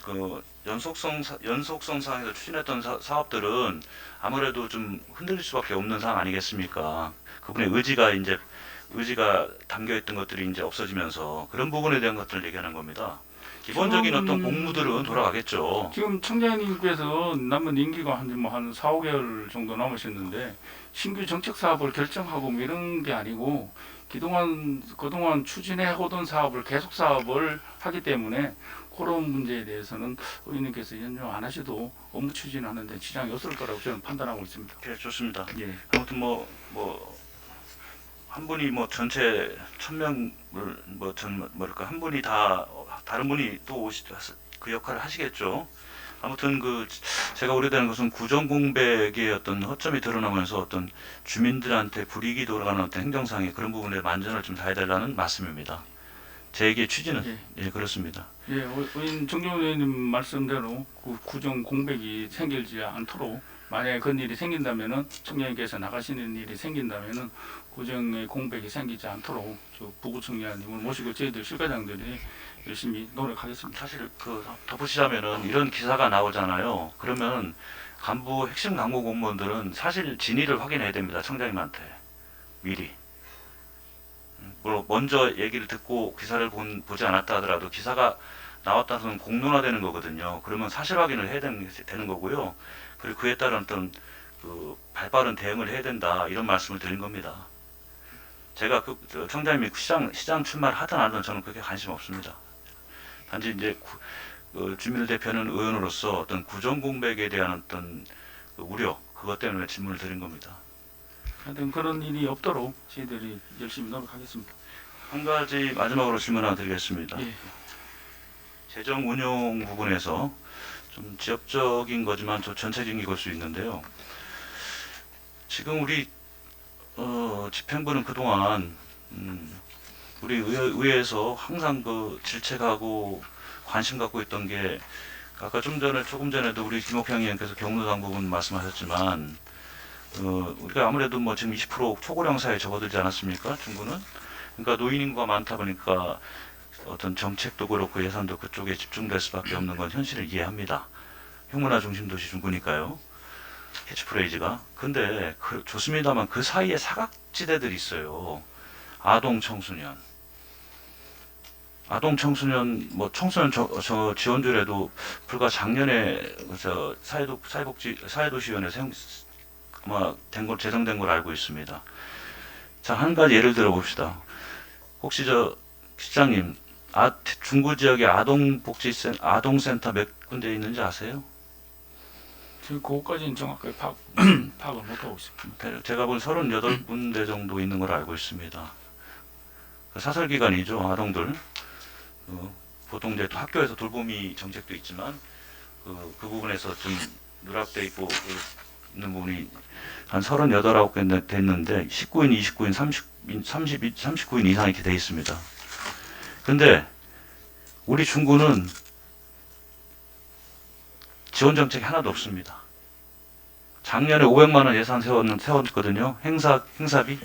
S4: 그 연속성 상에서 추진했던 사업들은 아무래도 좀 흔들릴 수밖에 없는 상황 아니겠습니까? 그분의 의지가 담겨 있던 것들이 이제 없어지면서 그런 부분에 대한 것들을 얘기하는 겁니다. 기본적인 어떤 공무들은 돌아가겠죠.
S2: 지금 청장님께서 남은 임기가 한 4, 5개월 정도 남으셨는데 신규 정책 사업을 결정하고 뭐 이런 게 아니고 그동안 추진해 오던 사업을 계속 사업을 하기 때문에 그런 문제에 대해서는 의원님께서 연장 안 하셔도 업무 추진하는데 지장이 없을 거라고 저는 판단하고 있습니다.
S4: 네, 좋습니다.
S2: 예.
S4: 아무튼 한 분이 뭐 전체 1000명을 한 분이 다른 분이 또 그 역할을 하시겠죠. 아무튼 제가 우려되는 것은 구정 공백의 어떤 허점이 드러나면서 어떤 주민들한테 불이익이 돌아가는 어떤 행정상의 그런 부분에 만전을 좀 다해달라는 말씀입니다. 제 얘기의 취지는 예, 그렇습니다.
S2: 예, 의원 정경훈 의원님 말씀대로 구정 공백이 생기지 않도록 만약에 그런 일이 생긴다면은 청장님께서 나가시는 일이 생긴다면은 구정의 공백이 생기지 않도록 저 부구청장님을 모시고 저희들 실과장들이 열심히 노력하겠습니다.
S4: 사실 덧붙이자면은 이런 기사가 나오잖아요. 그러면 핵심 간부 공무원들은 사실 진위를 확인해야 됩니다. 청장님한테 미리. 물론 먼저 얘기를 듣고 기사를 보지 않았다 하더라도 기사가 나왔다는 공론화되는 거거든요. 그러면 사실 확인을 해야 되는 거고요. 그리고 그에 따른 어떤 발빠른 대응을 해야 된다 이런 말씀을 드린 겁니다. 제가 청장님이 시장 출마를 하든 안 하든 저는 그렇게 관심 없습니다. 단지 이제 주민을 대표하는 의원으로서 어떤 구정 공백에 대한 어떤 우려 그것 때문에 질문을 드린 겁니다.
S2: 하여튼 그런 일이 없도록 저희들이 열심히 노력하겠습니다.
S4: 한 가지 마지막으로 질문 하나 드리겠습니다.
S2: 예.
S4: 재정 운용 부분에서 좀 지역적인 거지만 전체적인 걸 수 있는데요. 지금 우리 집행부는 그동안 우리 의회에서 항상 질책하고 관심 갖고 있던 게 아까 조금 전에도 우리 김옥향 의원께서 경로당 부분 말씀하셨지만 우리가 아무래도 지금 20% 초고령 사회에 접어들지 않았습니까? 중구는. 그러니까 노인 인구가 많다 보니까 어떤 정책도 그렇고 예산도 그쪽에 집중될 수밖에 없는 건 현실을 이해합니다. 흉문화 중심 도시 중구니까요. 캐치프레이즈가. 근데 좋습니다만 그 사이에 사각지대들이 있어요. 아동 청소년 청소년 지원율에도 불과 작년에 사회도시위원회 제정된 걸 알고 있습니다. 자, 한 가지 예를 들어 봅시다. 혹시 시장님 중구 지역에 아동센터 몇 군데 있는지 아세요?
S2: 지금 그것까지는 정확하게 파악을 못하고 있습니다.
S4: 제가 본 38군데 정도 있는 걸 알고 있습니다. 사설기관이죠. 아동들. 보통 이제 학교에서 돌보미 정책도 있지만 그 부분에서 좀 누락돼 있고 있는 부분이 한 38개 됐는데 19인, 29인, 39인 이상 이렇게 돼 있습니다. 근데 우리 중구는 지원 정책이 하나도 없습니다. 작년에 500만 원 예산 세웠거든요. 행사비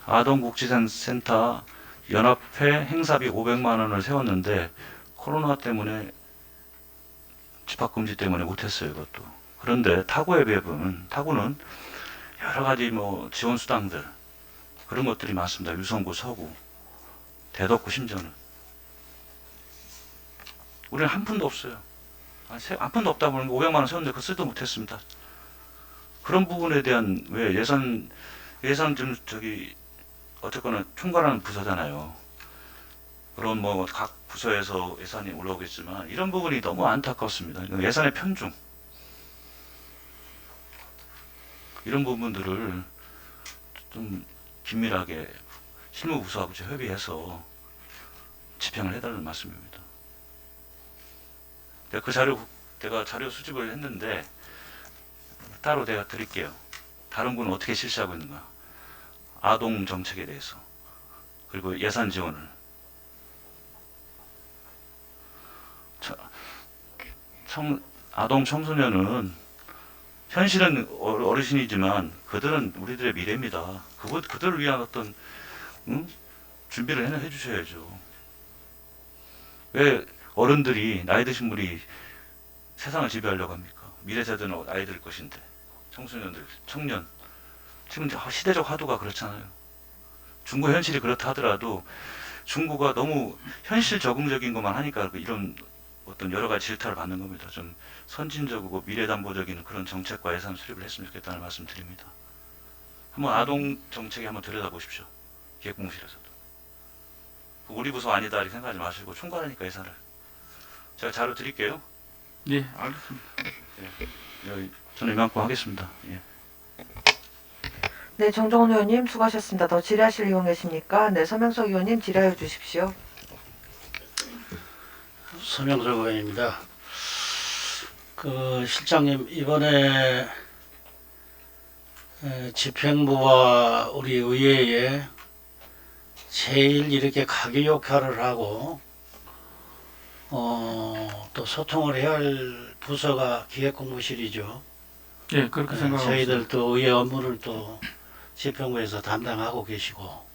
S4: 아동복지센터 연합회 행사비 500만 원을 세웠는데 코로나 때문에 집합금지 때문에 못했어요. 그것도. 그런데 타구에 비해서는 타구는 여러 가지 지원 수당들 그런 것들이 많습니다. 유성구, 서구, 대덕구 심지어는 우리는 한 푼도 없어요. 한 푼도 없다 보니까 500만 원 세웠는데 그거 쓰지도 못했습니다. 그런 부분에 대한 왜 예산 좀 어쨌거나 총괄하는 부서잖아요. 그럼 뭐 각 부서에서 예산이 올라오겠지만 이런 부분이 너무 안타깝습니다. 예산의 편중 이런 부분들을 좀 긴밀하게 실무부서하고 협의해서 집행을 해달라는 말씀입니다. 제가 자료 수집을 했는데 따로 내가 드릴게요. 다른 분은 어떻게 실시하고 있는가? 아동 정책에 대해서 그리고 예산 지원을 아동 청소년은 현실은 어르신이지만 그들은 우리들의 미래입니다. 그들을 위한 어떤 준비를 해주셔야죠. 왜 어른들이 나이 드신 분이 세상을 지배하려고 합니까? 미래 세대는 아이들 것인데 청소년들, 청년 지금 시대적 화두가 그렇잖아요. 중고 현실이 그렇다 하더라도 중고가 너무 현실 적응적인 것만 하니까 이런 어떤 여러 가지 질타를 받는 겁니다. 좀 선진적이고 미래담보적인 그런 정책과 예산 수립을 했으면 좋겠다는 말씀 드립니다. 한번 아동 정책에 한번 들여다보십시오. 기획공실에서도. 우리 부서 아니다 이렇게 생각하지 마시고 총괄하니까 예산을. 제가 자료 드릴게요.
S2: 예, 알겠습니다.
S4: 저는 이만큼 하겠습니다. 예.
S1: 네, 정정훈 의원님 수고하셨습니다. 더 질의하실 의원 계십니까? 네, 서명석 의원님 질의하여 주십시오.
S5: 서명석 의원입니다. 실장님 이번에 집행부와 우리 의회에 제일 이렇게 가기 역할을 하고 또 소통을 해야 할 부서가 기획공무실이죠.
S2: 예, 그렇게 생각하고 있습니다.
S5: 저희들 또 의회 업무를 또 집행부에서 담당하고 계시고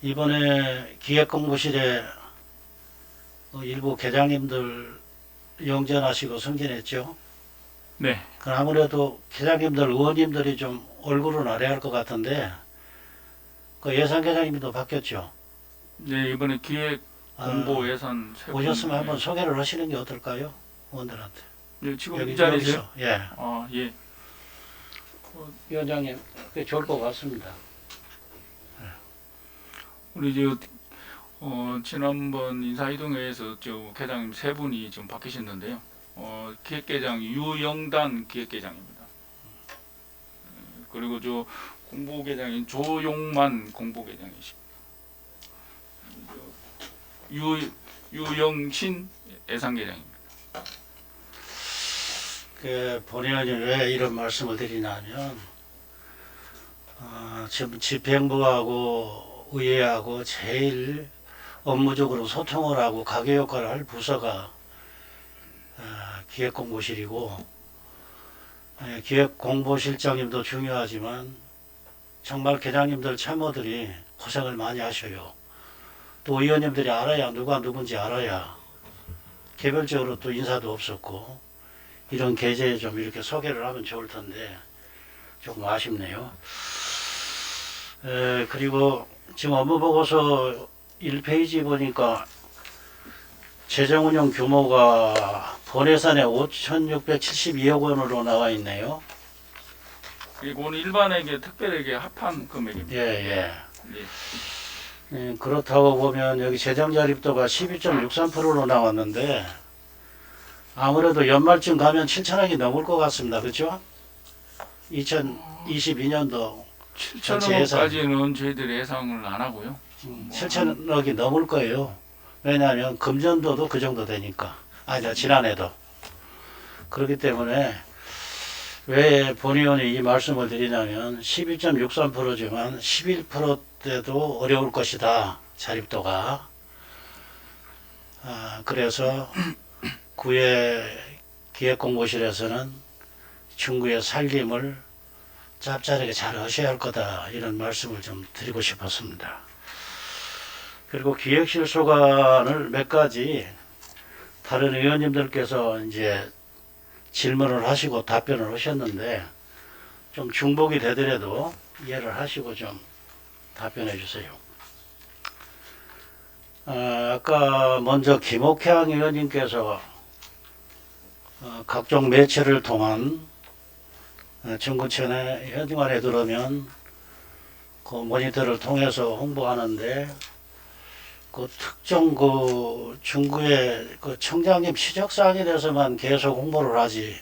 S5: 이번에 기획공무실에 일부 계장님들 영전하시고 승진했죠.
S2: 네,
S5: 그럼 아무래도 계장님들 의원님들이 좀 얼굴은 알아야 할 것 같은데 그 예산계장님도 바뀌었죠.
S2: 예, 이번에 기획 공보 예산 세 분,
S5: 오셨으면 한번 소개를 하시는 게 어떨까요? 의원들한테.
S2: 예, 지금
S5: 여기
S2: 이 자리세요?
S5: 여기서. 예.
S2: 아, 예.
S5: 위원장님 그게 좋을 것 같습니다.
S2: 우리 지난번 인사이동회에서 계장님 세 분이 좀 바뀌셨는데요. 기획계장 유영단 기획계장입니다. 그리고 공보계장인 조용만 공보계장이십니다. 유영신 예산계장입니다.
S5: 본의원님 왜 이런 말씀을 드리냐면 지금 집행부하고 의회하고 제일 업무적으로 소통을 하고 가계 역할을 할 부서가 기획공보실이고 기획공보실장님도 중요하지만 정말 계장님들 참모들이 고생을 많이 하셔요. 또 의원님들이 알아야 누가 누군지 알아야 개별적으로 또 인사도 없었고 이런 계제에 좀 이렇게 소개를 하면 좋을 텐데 조금 아쉽네요. 그리고 지금 업무보고서 1페이지 보니까 재정운영 규모가 본예산에 5,672억 원으로 나와 있네요.
S2: 이거는 일반에게 특별하게 합한 금액입니다.
S5: 예.
S2: 예.
S5: 그렇다고 보면 여기 재정자립도가 12.63%로 나왔는데 아무래도 연말쯤 가면 7천억이 넘을 것 같습니다. 그렇죠? 2022년도
S2: 7천억까지는 저희들이 예상을 안 하고요.
S5: 7천억이 넘을 거예요. 왜냐하면 금년도도 그 정도 되니까. 지난해도. 그렇기 때문에 왜 본의원이 이 말씀을 드리냐면 12.63%지만 11%대도 어려울 것이다. 자립도가. 그래서 구의 기획공보실에서는 중구의 살림을 짭짤하게 잘 하셔야 할 거다. 이런 말씀을 좀 드리고 싶었습니다. 그리고 기획실 소관을 몇 가지 다른 의원님들께서 이제 질문을 하시고 답변을 하셨는데 좀 중복이 되더라도 이해를 하시고 좀 답변해 주세요. 아까 먼저 김옥향 의원님께서 각종 매체를 통한 정부청의 현관에 들어오면 그 모니터를 통해서 홍보하는데 그 특정 그 중구의 그 청장님 시적사항에 대해서만 계속 홍보를 하지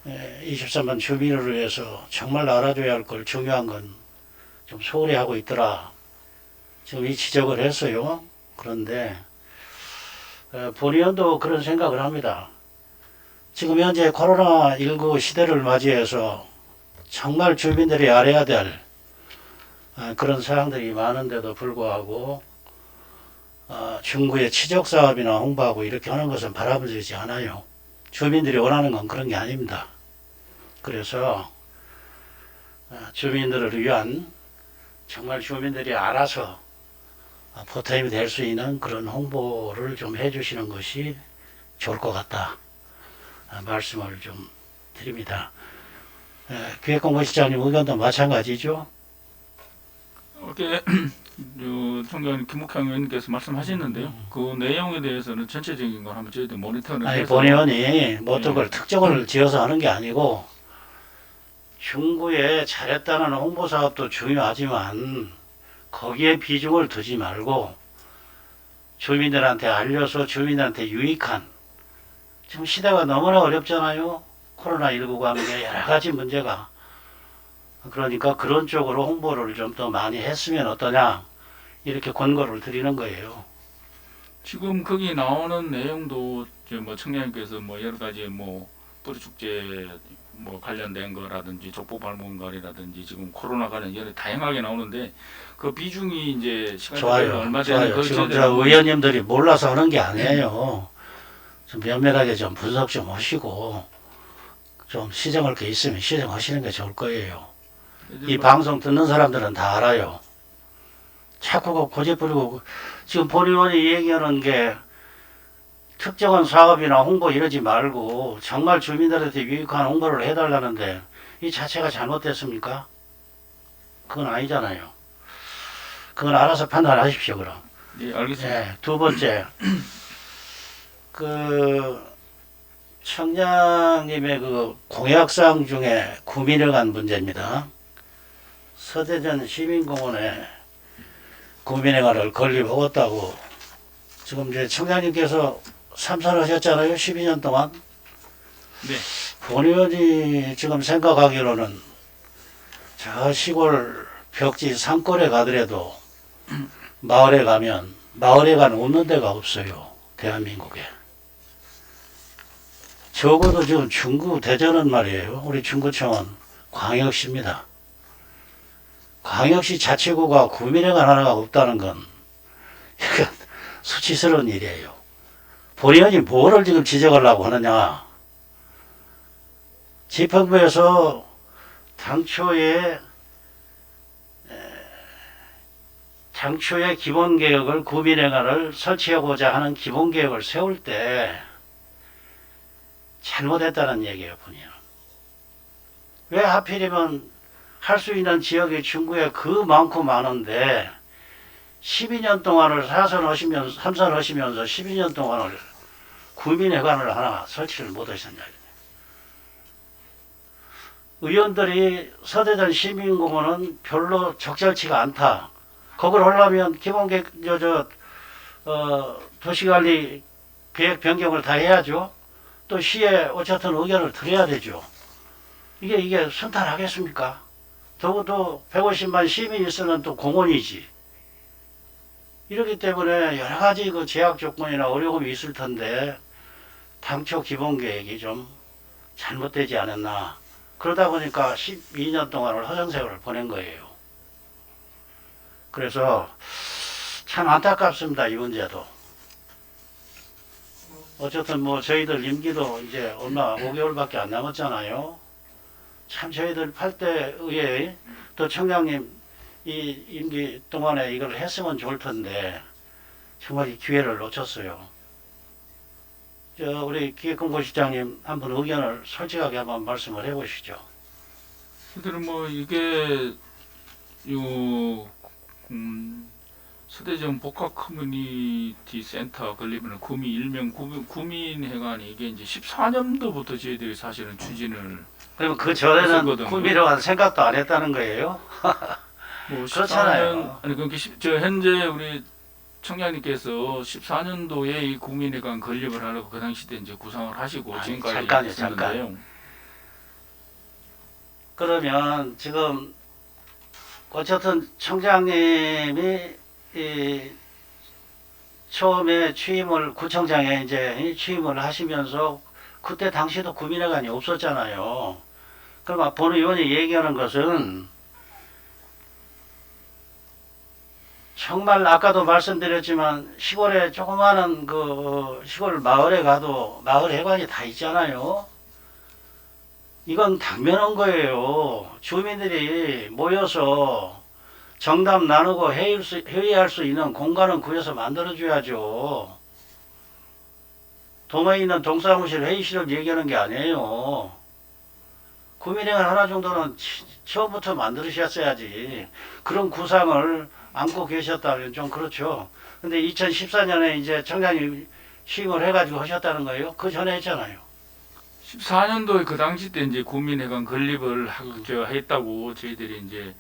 S5: 23만 주민을 위해서 정말 알아줘야 할 걸 중요한 건 좀 소홀히 하고 있더라. 지금 이 지적을 했어요. 그런데 본의원도 그런 생각을 합니다. 지금 현재 코로나19 시대를 맞이해서 정말 주민들이 알아야 될 그런 사항들이 많은데도 불구하고 중구의 치적사업이나 홍보하고 이렇게 하는 것은 바라보지 않아요. 주민들이 원하는 건 그런 게 아닙니다. 그래서 주민들을 위한 정말 주민들이 알아서 보탬이 될 수 있는 그런 홍보를 좀 해주시는 것이 좋을 것 같다 말씀을 좀 드립니다. 기획공무시장님 의견도 마찬가지죠?
S2: 어제 총장님 김묵향 의원님께서 말씀하셨는데요. 그 내용에 대해서는 전체적인 걸 한번 저희들 모니터를
S5: 아니,
S2: 해서
S5: 본의원이 뭐 어떤 걸 특정을 지어서 하는 게 아니고 중구에 잘했다는 홍보 사업도 중요하지만 거기에 비중을 두지 말고 주민들한테 알려서 주민들한테 유익한 지금 시대가 너무나 어렵잖아요. 코로나19가 하는 게 여러 가지 문제가 그러니까 그런 쪽으로 홍보를 좀 더 많이 했으면 어떠냐 이렇게 권고를 드리는 거예요.
S2: 지금 거기 나오는 내용도 뭐 청장님께서 뭐 여러 가지 뭐 뿌리축제 뭐 관련된 거라든지 족보발문관이라든지 지금 코로나 관련 여러 다양하게 나오는데 그 비중이 이제 시간이
S5: 좋아요.
S2: 얼마 전에
S5: 좋아요. 지금 저 의원님들이 몰라서 하는 게 아니에요. 좀 면밀하게 좀 분석 좀 하시고 좀 시정할 게 있으면 시정하시는 게 좋을 거예요. 이 방송 듣는 사람들은 다 알아요. 자꾸 고집부리고 지금 본의원이 얘기하는 게 특정한 사업이나 홍보 이러지 말고 정말 주민들한테 유익한 홍보를 해달라는데 이 자체가 잘못됐습니까? 그건 아니잖아요. 그건 알아서 판단하십시오 그럼.
S2: 예, 알겠습니다.
S5: 네, 두 번째 그 청장님의 그 공약사항 중에 구민에 관 문제입니다. 서대전 시민공원에 구민회관을 건립하겠다고 지금 이제 청장님께서 삼선하셨잖아요. 12년 동안.
S2: 네.
S5: 본의원이 지금 생각하기로는 저 시골 벽지 산골에 가더라도 마을에 가면 마을회관 없는 데가 없어요. 대한민국에. 적어도 지금 중구 대전은 말이에요. 우리 중구청은 광역시입니다. 광역시 자치구가 구민회관 하나가 없다는 건 이건 수치스러운 일이에요. 본의원이 뭐를 지금 지적하려고 하느냐. 지방부에서 당초에 기본계획을 구민회관을 설치하고자 하는 기본계획을 세울 때 잘못했다는 얘기예요. 본의원. 왜 하필이면 할 수 있는 지역이 중구에 그 많고 많은데 12년 동안을 3선 하시면서 12년 동안을 구민회관을 하나 설치를 못 하셨냐. 의원들이 서대전 시민공원은 별로 적절치가 않다. 거걸 하려면 기본계획 도시관리 계획 변경을 다 해야죠. 또 시에 어쨌든 의견을 드려야 되죠. 이게 순탄하겠습니까? 적어도 150만 시민이 쓰는 또 공원이지. 이렇기 때문에 여러 가지 그 제약 조건이나 어려움이 있을 텐데 당초 기본 계획이 좀 잘못되지 않았나. 그러다 보니까 12년 동안을 허정세월을 보낸 거예요. 그래서 참 안타깝습니다. 이 문제도. 어쨌든 뭐 저희들 임기도 이제 얼마 5개월밖에 안 남았잖아요. 참 저희들 8대 의회 또 청장님 이 임기 동안에 이걸 했으면 좋을 텐데 정말 이 기회를 놓쳤어요. 우리 기획공보실장님 한번 의견을 솔직하게 한번 말씀을 해보시죠.
S2: 실제로 뭐 이게 서대전 복합 커뮤니티 센터 건립을 구미 일명 구민회관이 이게 이제 14년도부터 저희들이 사실은 추진을
S5: 그러면 그 전에는
S2: 했었거든요.
S5: 구민회관 생각도 안 했다는 거예요?
S2: 뭐
S5: 그렇잖아요.
S2: 14년 아니 그러니까 저 현재 우리 청장님께서 14년도에 이 국민회관 건립을 하려고 그 당시 때 이제 구상을 하시고
S5: 아니,
S2: 지금까지
S5: 잠깐요,
S2: 했었는데요.
S5: 그러면 지금 어쨌든 청장님이 이 처음에 구청장에 이제 취임을 하시면서 그때 당시도 구민회관이 없었잖아요. 그럼 본 의원이 얘기하는 것은 정말 아까도 말씀드렸지만 시골에 조그마한 그 시골 마을에 가도 마을 회관이 다 있잖아요. 이건 당면한 거예요. 주민들이 모여서 정담 나누고 회의할 수 있는 공간은 구해서 만들어줘야죠. 도매에 있는 동사무실 회의실을 얘기하는 게 아니에요. 구민회관 하나 정도는 처음부터 만들으셨어야지. 그런 구상을 안고 계셨다면 좀 그렇죠. 근데 2014년에 이제 청장님 취임을 해가지고 하셨다는 거예요. 그 전에 했잖아요.
S2: 14년도에 그 당시 때 이제 국민회관 건립을 했다고 저희들이 이제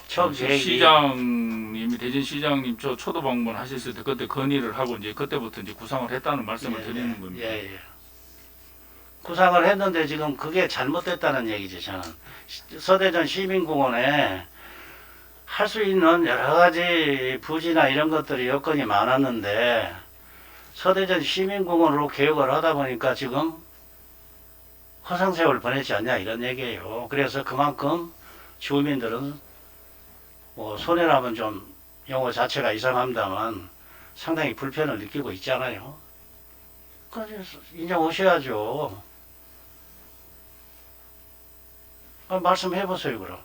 S5: 처음 계획이.
S2: 시장님이 대전 시장님 초도 방문하셨을 때 그때 건의를 하고 이제 그때부터 이제 구상을 했다는 말씀을 드리는 겁니다.
S5: 예. 구상을 했는데 지금 그게 잘못됐다는 얘기죠. 저는 서대전 시민공원에 할 수 있는 여러 가지 부지나 이런 것들이 여건이 많았는데 서대전 시민공원으로 개혁을 하다 보니까 지금 허상세월 보내지 않냐 이런 얘기예요. 그래서 그만큼 주민들은 뭐 손해라면 좀 용어 자체가 이상합니다만 상당히 불편을 느끼고 있잖아요. 그래서 인정하셔야죠. 말씀해 보세요 그럼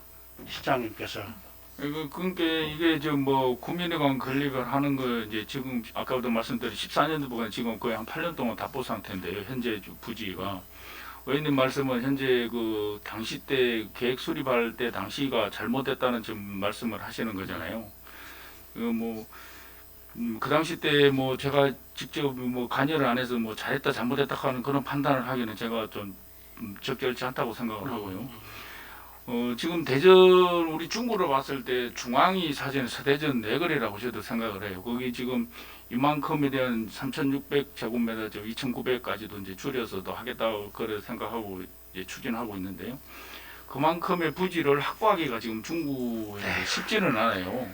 S5: 시장님께서.
S2: 그러니까 이게 저 뭐 국민회관 건립을 하는 거 이제 지금 아까도 말씀드린 14년도보다 지금 거의 한 8년 동안 답보 상태인데요. 현재 부지가 의원님 말씀은 현재 그 당시 때 계획 수립할 때 당시가 잘못됐다는 좀 말씀을 하시는 거잖아요. 그 당시 때 뭐 제가 직접 뭐 관여를 안 해서 뭐 잘했다 잘못했다 하는 그런 판단을 하기는 제가 좀 적절치 않다고 생각을 하고요. 지금 대전 우리 중구로 봤을 때 중앙이 사실은 서대전 내거리라고 저도 생각을 해요. 거기 지금 이만큼에 대한 3,600제곱미터, 2,900까지도 이제 줄여서도 하겠다고 그래 생각하고 이제 추진하고 있는데요. 그만큼의 부지를 확보하기가 지금 중구에 쉽지는 않아요.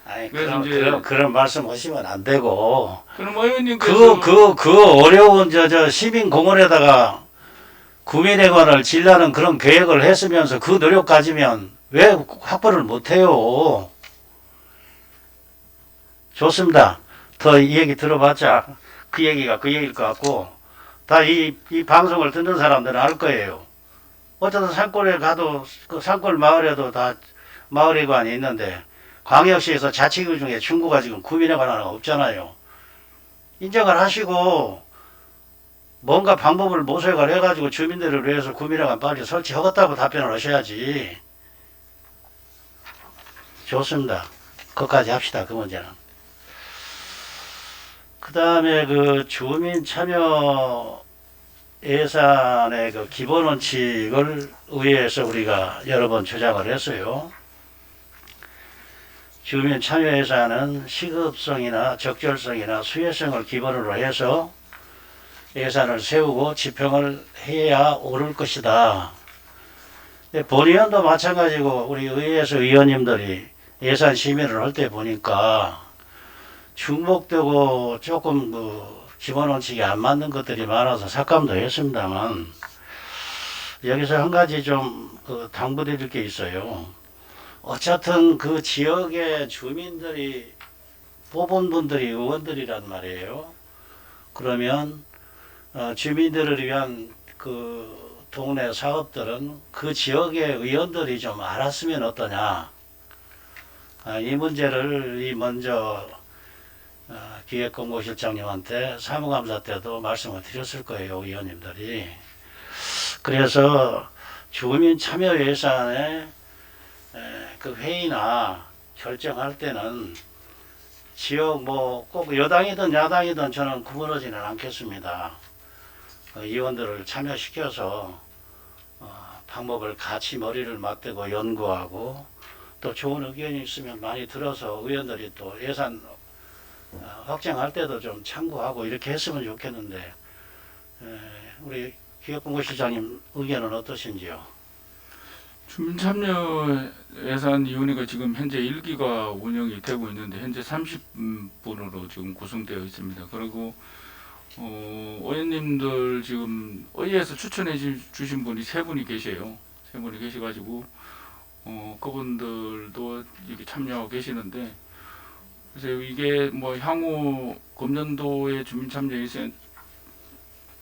S5: 아니,
S2: 그래서 이제
S5: 그런 말씀 하시면 안 되고.
S2: 그럼 의원님께서
S5: 그 어려운 저 시민공원에다가 구민회관을 지으려는 그런 계획을 했으면서 그 노력 가지면 왜 확보를 못해요? 좋습니다. 더 이 얘기 들어봤자 그 얘기가 그 얘기일 것 같고 다 이 방송을 듣는 사람들은 알 거예요. 어쨌든 산골에 가도 그 산골 마을에도 다 마을회관이 있는데 광역시에서 자치구 중에 중구가 지금 구민회관 하나 없잖아요. 인정을 하시고 뭔가 방법을 모색을 해가지고 주민들을 위해서 구민회관 빨리 설치하겠다고 답변을 하셔야지. 좋습니다. 그것까지 합시다. 그 문제는. 그 다음에 그 주민 참여 예산의 그 기본 원칙을 의회에서 우리가 여러 번 주장을 했어요. 주민 참여 예산은 시급성이나 적절성이나 수혜성을 기본으로 해서 예산을 세우고 집행을 해야 오를 것이다. 본의원도 마찬가지고 우리 의회에서 의원님들이 예산 심의를 할 때 보니까 중복되고 조금 그 기본 원칙이 안 맞는 것들이 많아서 삭감도 했습니다만 여기서 한 가지 좀 당부드릴 게 있어요. 어쨌든 그 지역의 주민들이 뽑은 분들이 의원들이란 말이에요. 그러면 주민들을 위한 그 동네 사업들은 그 지역의 의원들이 좀 알았으면 어떠냐. 이 문제를 먼저 기획공고실장님한테 사무감사 때도 말씀을 드렸을 거예요. 의원님들이. 그래서 주민 참여 예산에 그 회의나 결정할 때는 지역 뭐 꼭 여당이든 야당이든 저는 구분하지는 않겠습니다. 의원들을 참여시켜서 방법을 같이 머리를 맞대고 연구하고 또 좋은 의견이 있으면 많이 들어서 의원들이 또 예산 확정할 때도 좀 참고하고 이렇게 했으면 좋겠는데 우리 기획본부실장님 의견은 어떠신지요?
S2: 주민참여 예산위원회가 지금 현재 1기가 운영이 되고 있는데 현재 30분으로 지금 구성되어 있습니다. 그리고 의원님들 지금 의회에서 추천해 주신 분이 3분이 계세요. 3분이 계셔가지고 그분들도 이렇게 참여하고 계시는데 그래서 이게 뭐 향후 금년도에 주민참여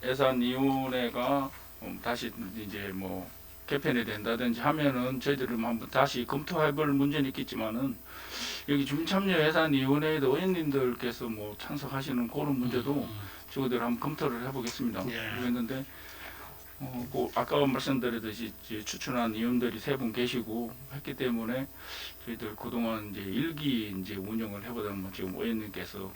S2: 예산위원회가 다시 이제 뭐 개편이 된다든지 하면은 저희들은 한번 다시 검토해볼 문제는 있겠지만은 여기 주민참여 예산위원회에도 의원님들께서 뭐 참석하시는 그런 문제도 저희들 한번 검토를 해보겠습니다.
S5: 예.
S2: 그랬는데 아까 말씀드렸듯이 이제 추천한 의원들이 3분 계시고 했기 때문에 저희들 그동안 이제 1기 이제 운영을 해보다는 지금 의원님께서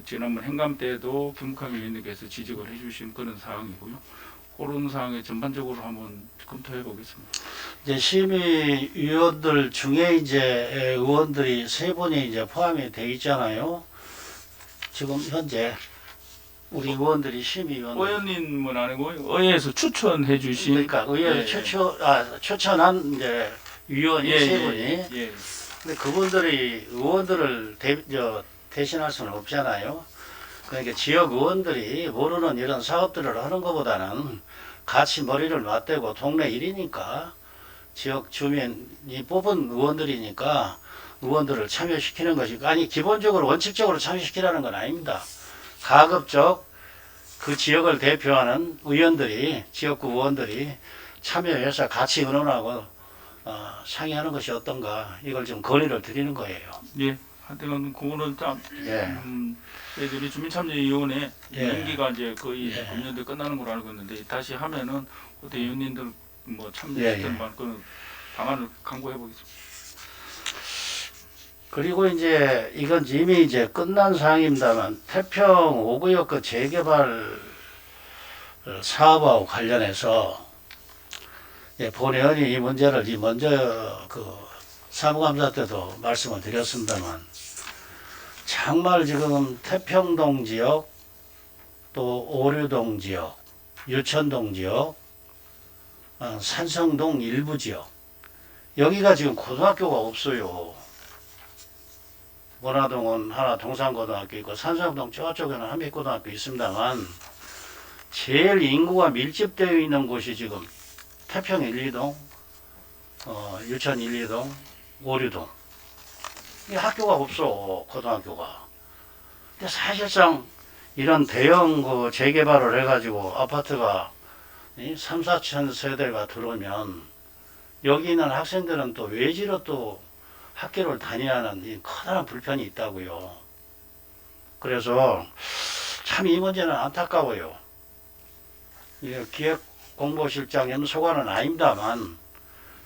S2: 지난번 행감 때도 김국환 의원님께서 지적을 해주신 그런 사항이고요. 그런 사항에 전반적으로 한번 검토해 보겠습니다.
S5: 이제 심의위원들 중에 이제 의원들이 3분이 이제 포함이 돼 있잖아요. 지금 현재 우리 의원들이 심의위원들
S2: 의원님은 아니고 의회에서 추천해 주신
S5: 그러니까 의회에서 추천한 이제 위원이 3분이
S2: 예.
S5: 근데 그분들이 의원들을 대신할 수는 없잖아요. 그러니까 지역 의원들이 모르는 이런 사업들을 하는 것보다는 같이 머리를 맞대고 동네 일이니까 지역 주민이 뽑은 의원들이니까 의원들을 참여시키는 것이 아니 기본적으로 원칙적으로 참여시키라는 건 아닙니다. 가급적 그 지역을 대표하는 의원들이 지역구 의원들이 참여해서 같이 의논하고 상의하는 것이 어떤가 이걸 좀 건의를 드리는 거예요.
S2: 예. 하여튼 그거는 참
S5: 예.
S2: 저희들이 주민참여위원회
S5: 예.
S2: 임기가 이제 거의
S5: 예.
S2: 금년도에 끝나는 걸로 알고 있는데 다시 하면은 그때 의원님들 뭐
S5: 예,
S2: 참여시킬
S5: 예.
S2: 만큼 방안을 강구해 보겠습니다.
S5: 그리고 이제 이건 이미 이제 끝난 사항입니다만 태평 5구역 그 재개발 사업하고 관련해서 본 의원이 이 문제를 먼저 그 사무감사 때도 말씀을 드렸습니다만 정말 지금 태평동 지역 또 오류동 지역 유천동 지역 산성동 일부 지역 여기가 지금 고등학교가 없어요. 원화동은 하나 동산고등학교 있고 산성동 저쪽에는 한빛고등학교 있습니다만 제일 인구가 밀집되어 있는 곳이 지금 태평 1, 2동, 유천 1, 2동, 오류동. 이 학교가 없어, 고등학교가. 근데 사실상 이런 대형 그 재개발을 해가지고 아파트가 3, 4천 세대가 들어오면 여기 있는 학생들은 또 외지로 또 학교를 다녀야 하는 이 커다란 불편이 있다고요. 그래서 참 이 문제는 안타까워요. 기획공보실장님 소관은 아닙니다만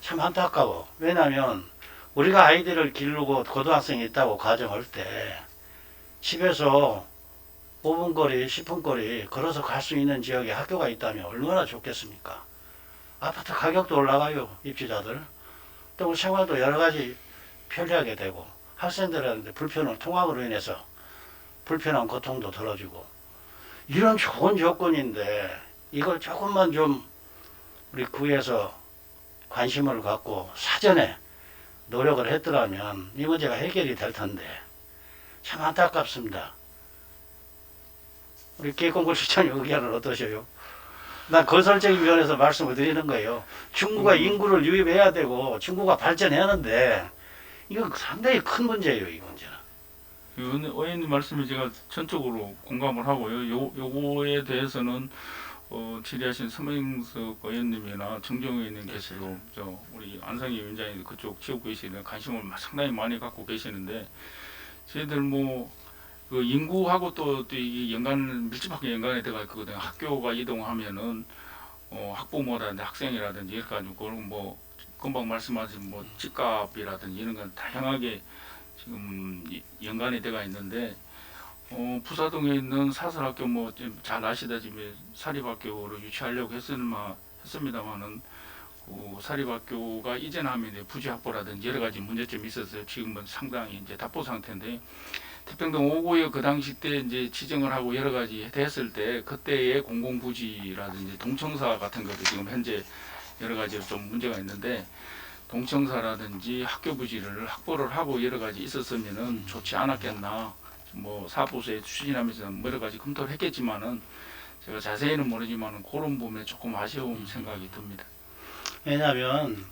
S5: 참 안타까워. 왜냐하면 우리가 아이들을 기르고 고등학생이 있다고 가정할 때 집에서 5분 거리, 10분 거리 걸어서 갈 수 있는 지역에 학교가 있다면 얼마나 좋겠습니까? 아파트 가격도 올라가요, 입주자들. 또 생활도 여러 가지 편리하게 되고 학생들한테 불편한 통학으로 인해서 불편한 고통도 덜어주고 이런 좋은 조건인데 이걸 조금만 좀 우리 구에서 관심을 갖고 사전에 노력을 했더라면 이 문제가 해결이 될 텐데 참 안타깝습니다. 우리 기획공보실장님 의견은 어떠세요? 난 건설적인 면에서 말씀을 드리는 거예요. 중구가 인구를 유입해야 되고 중구가 발전해야 하는데 이건 상당히 큰 문제예요, 이 문제는.
S2: 의원님 말씀에 제가 전적으로 공감을 하고요. 요거에 대해서는 질의하신 서명석 의원님이나 정정 의원님께서도 우리 안상희 위원장님 그쪽 지역구에 계시는 관심을 상당히 많이 갖고 계시는데 저희들 그 인구하고 또 이게 밀집하게 연관이 돼가 있거든요. 학교가 이동하면은 학부모라든지 학생이라든지 이렇게 가지고 그런 금방 말씀하신 집값이라든지 이런 건 다양하게 지금 연관이 돼가 있는데 부사동에 있는 사설학교 잘 아시다시피 사립학교로 유치하려고 했습니다만은 사립학교가 이전하면 이제 부지 확보라든지 여러 가지 문제점이 있어서 지금은 상당히 이제 답보 상태인데 태평동 5구역 그 당시 때 이제 지정을 하고 여러 가지 됐을 때 그때의 공공부지라든지 동청사 같은 것도 지금 현재 여러 가지 좀 문제가 있는데 동청사라든지 학교 부지를 확보를 하고 여러 가지 있었으면은 좋지 않았겠나. 뭐 사부서에 추진하면서 여러 가지 검토를 했겠지만은 제가 자세히는 모르지만은 그런 부분에 조금 아쉬운 생각이 듭니다.
S5: 왜냐하면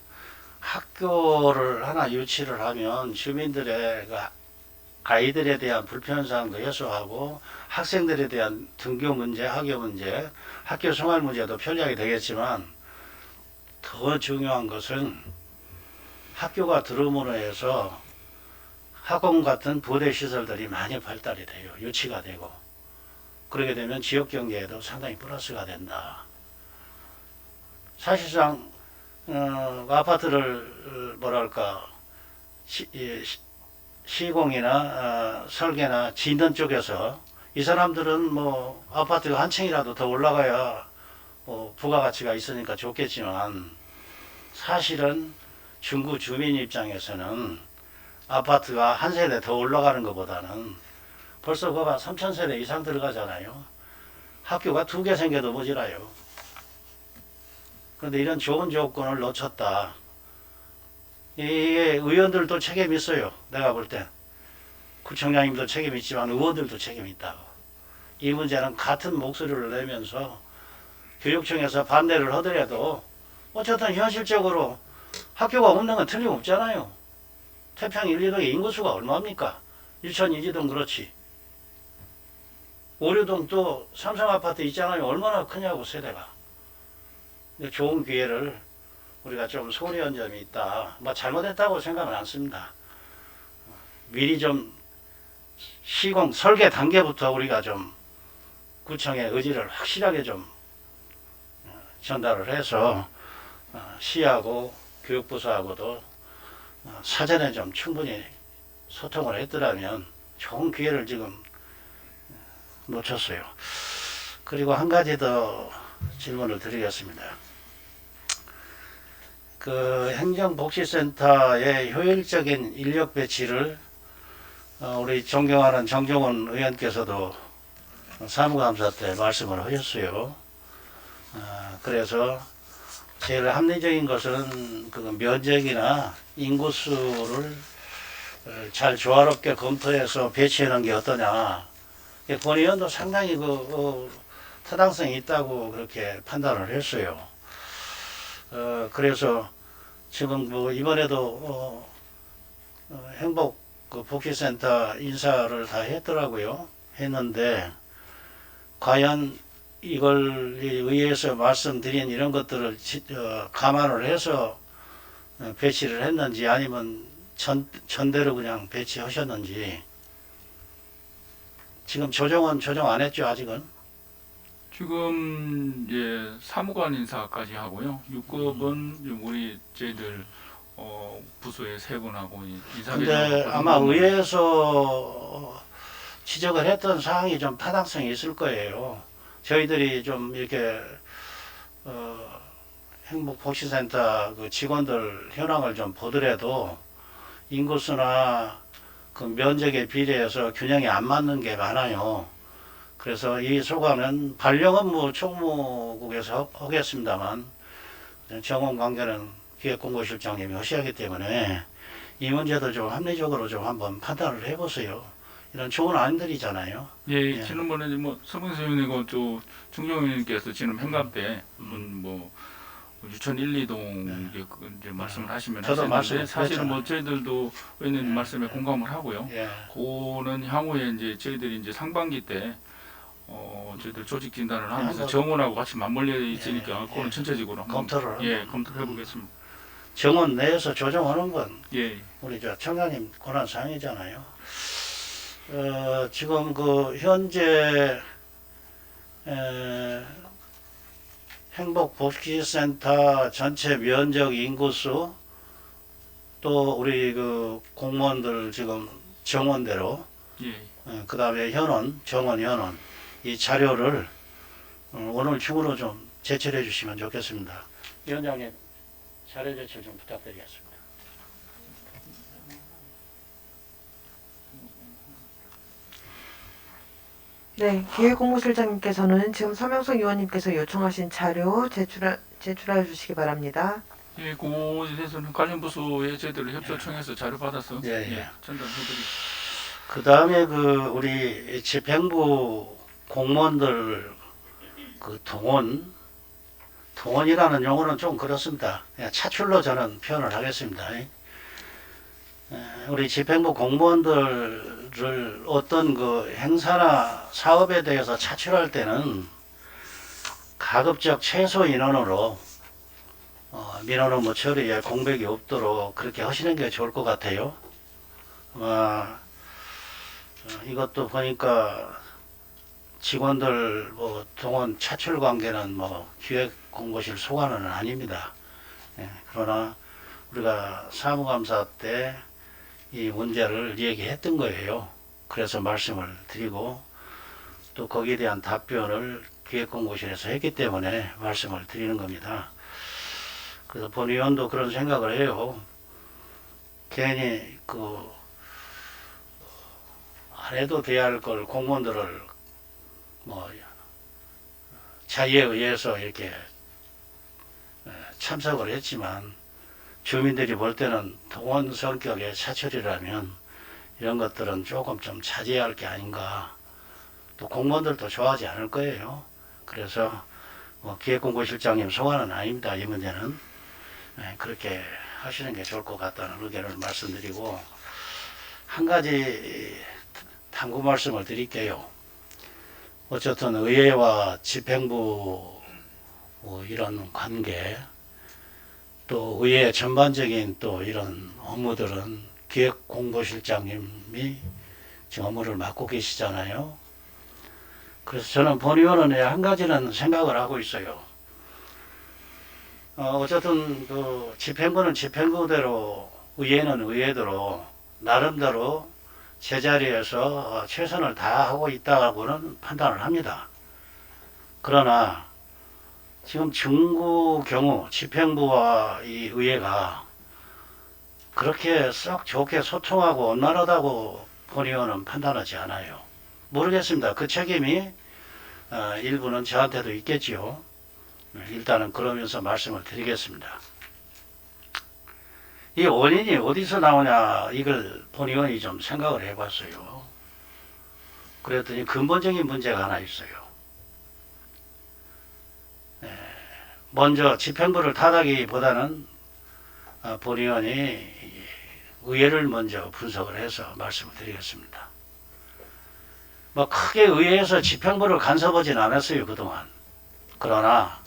S5: 학교를 하나 유치를 하면 주민들의 그 아이들에 대한 불편사항도 해소하고 학생들에 대한 등교 문제, 학교 문제, 학교 생활 문제도 편리하게 되겠지만 더 중요한 것은 학교가 들어옴으로 해서 학원 같은 부대 시설들이 많이 발달이 돼요. 유치가 되고. 그러게 되면 지역 경제에도 상당히 플러스가 된다. 사실상 아파트를 뭐랄까 시공이나 설계나 짓는 쪽에서 이 사람들은 뭐 아파트가 한 층이라도 더 올라가야 부가가치가 있으니까 좋겠지만 사실은 중구 주민 입장에서는 아파트가 한 세대 더 올라가는 것보다는 벌써 그가 3,000세대 이상 들어가잖아요. 학교가 2개 생겨도 모자라요. 그런데 이런 좋은 조건을 놓쳤다. 이게 의원들도 책임 있어요. 내가 볼 때. 구청장님도 책임 있지만 의원들도 책임 있다고. 이 문제는 같은 목소리를 내면서 교육청에서 반대를 하더라도 어쨌든 현실적으로 학교가 없는 건 틀림없잖아요. 태평 1, 2동의 인구수가 얼마입니까? 일천 이지동 그렇지. 오류동 또 삼성아파트 있잖아요. 얼마나 크냐고 세대가. 근데 좋은 기회를 우리가 좀 소홀히 점이 있다. 뭐 잘못했다고 생각은 않습니다. 미리 좀 시공 설계 단계부터 우리가 좀 구청의 의지를 확실하게 좀 전달을 해서 시하고 교육부서하고도 사전에 좀 충분히 소통을 했더라면 좋은 기회를 지금 놓쳤어요. 그리고 한 가지 더 질문을 드리겠습니다. 그 행정복지센터의 효율적인 인력 배치를 우리 존경하는 정종원 의원께서도 사무감사 때 말씀을 하셨어요. 그래서 제일 합리적인 것은 그 면적이나 인구수를 잘 조화롭게 검토해서 배치하는 게 어떠냐. 권 의원도 상당히 타당성이 있다고 그렇게 판단을 했어요. 그래서 지금 뭐 이번에도 행복 복지센터 인사를 다 했더라고요. 했는데 과연 이걸 의회에서 말씀드린 이런 것들을 감안을 해서 배치를 했는지 아니면 전대로 그냥 배치하셨는지. 지금 조정 안 했죠 아직은?
S2: 지금 이제 사무관 인사까지 하고요. 6급은 우리 저희들 부서의 세 분하고
S5: 근데
S2: 인사계정.
S5: 아마 의회에서 지적을 했던 사항이 좀 타당성이 있을 거예요. 저희들이 좀 이렇게 행복복지센터 그 직원들 현황을 좀 보더라도 인구수나 그 면적에 비례해서 균형이 안 맞는 게 많아요. 그래서 이 소관은 발령 업무 총무국에서 하겠습니다만 정원 관계는 기획공고실장님이 하셔야하기 때문에 이 문제도 좀 합리적으로 좀 한번 판단을 해보세요. 이런 좋은 안들이잖아요.
S2: 예, 지난번에 뭐 서명수 의원이고 또 정종 의원님께서 지금 행감 때 뭐 유천 1, 2동 이제 말씀을 하시면
S5: 저도
S2: 하셨는데 사실은 뭐 저희들도 의원님
S5: 예.
S2: 말씀에 공감을 하고요.
S5: 예.
S2: 그거는 향후에 이제 저희들이 이제 상반기 때 저희들 조직 진단을 하면서
S5: 한번
S2: 정원하고 같이 맞물려 있으니까
S5: 예,
S2: 그거는
S5: 예.
S2: 전체적으로 한번
S5: 검토를
S2: 검토를 해보겠습니다.
S5: 정원 내에서 조정하는 건
S2: 예,
S5: 우리 저 청장님 권한 사항이잖아요. 지금 그 현재 행복복지센터 전체 면적 인구수 또 우리 그 공무원들 지금 정원대로
S2: 예,
S5: 그 다음에 정원 현원 이 자료를 오늘 중으로 좀 제출해 주시면 좋겠습니다. 위원장님 자료 제출 좀 부탁드리겠습니다.
S1: 네, 기획공모실장님께서는 지금 서명석 의원님께서 요청하신 자료 제출해 주시기 바랍니다.
S2: 예, 그거에 대해서는 관련 부서에 저희들 협조청에서 자료 받아서
S5: 예, 예.
S2: 전달해드리겠습니다.
S5: 그 다음에 우리 집행부 공무원들 동원이라는 용어는 좀 그렇습니다. 그냥 차출로 저는 표현을 하겠습니다. 우리 집행부 공무원들을 어떤 행사나 사업에 대해서 차출할 때는 가급적 최소 인원으로 민원 업무 처리에 공백이 없도록 그렇게 하시는 게 좋을 것 같아요. 이것도 보니까 직원들 동원 차출 관계는 기획공고실 소관은 아닙니다. 그러나 우리가 사무감사 때 이 문제를 얘기했던 거예요. 그래서 말씀을 드리고 또 거기에 대한 답변을 기획공고실에서 했기 때문에 말씀을 드리는 겁니다. 그래서 본 의원도 그런 생각을 해요. 괜히 안 해도 돼야 할 걸 공무원들을 자의에 의해서 이렇게 참석을 했지만 주민들이 볼 때는 동원 성격의 차출이라면 이런 것들은 조금 좀 자제해야 할 게 아닌가. 또 공무원들도 좋아하지 않을 거예요. 그래서 기획공고실장님 소관은 아닙니다. 이 문제는 그렇게 하시는 게 좋을 것 같다는 의견을 말씀드리고 한 가지 당부 말씀을 드릴게요. 어쨌든 의회와 집행부 이런 관계 또 의회 전반적인 또 이런 업무들은 기획공보실장님이 지금 업무를 맡고 계시잖아요. 그래서 저는 본 의원은 한 가지는 생각을 하고 있어요. 어쨌든 집행부는 집행부대로 의회는 의회대로 나름대로 제자리에서 최선을 다하고 있다고는 판단을 합니다. 그러나 지금 중구 경우 집행부와 이 의회가 그렇게 썩 좋게 소통하고 원만하다고 본 의원은 판단하지 않아요. 모르겠습니다. 그 책임이 일부는 저한테도 있겠지요. 일단은 그러면서 말씀을 드리겠습니다. 이 원인이 어디서 나오냐 이걸 본 의원이 좀 생각을 해봤어요. 그랬더니 근본적인 문제가 하나 있어요. 먼저 집행부를 탓하기보다는 본 의원이 의회를 먼저 분석을 해서 말씀을 드리겠습니다. 크게 의회에서 집행부를 간섭하진 않았어요, 그동안. 그러나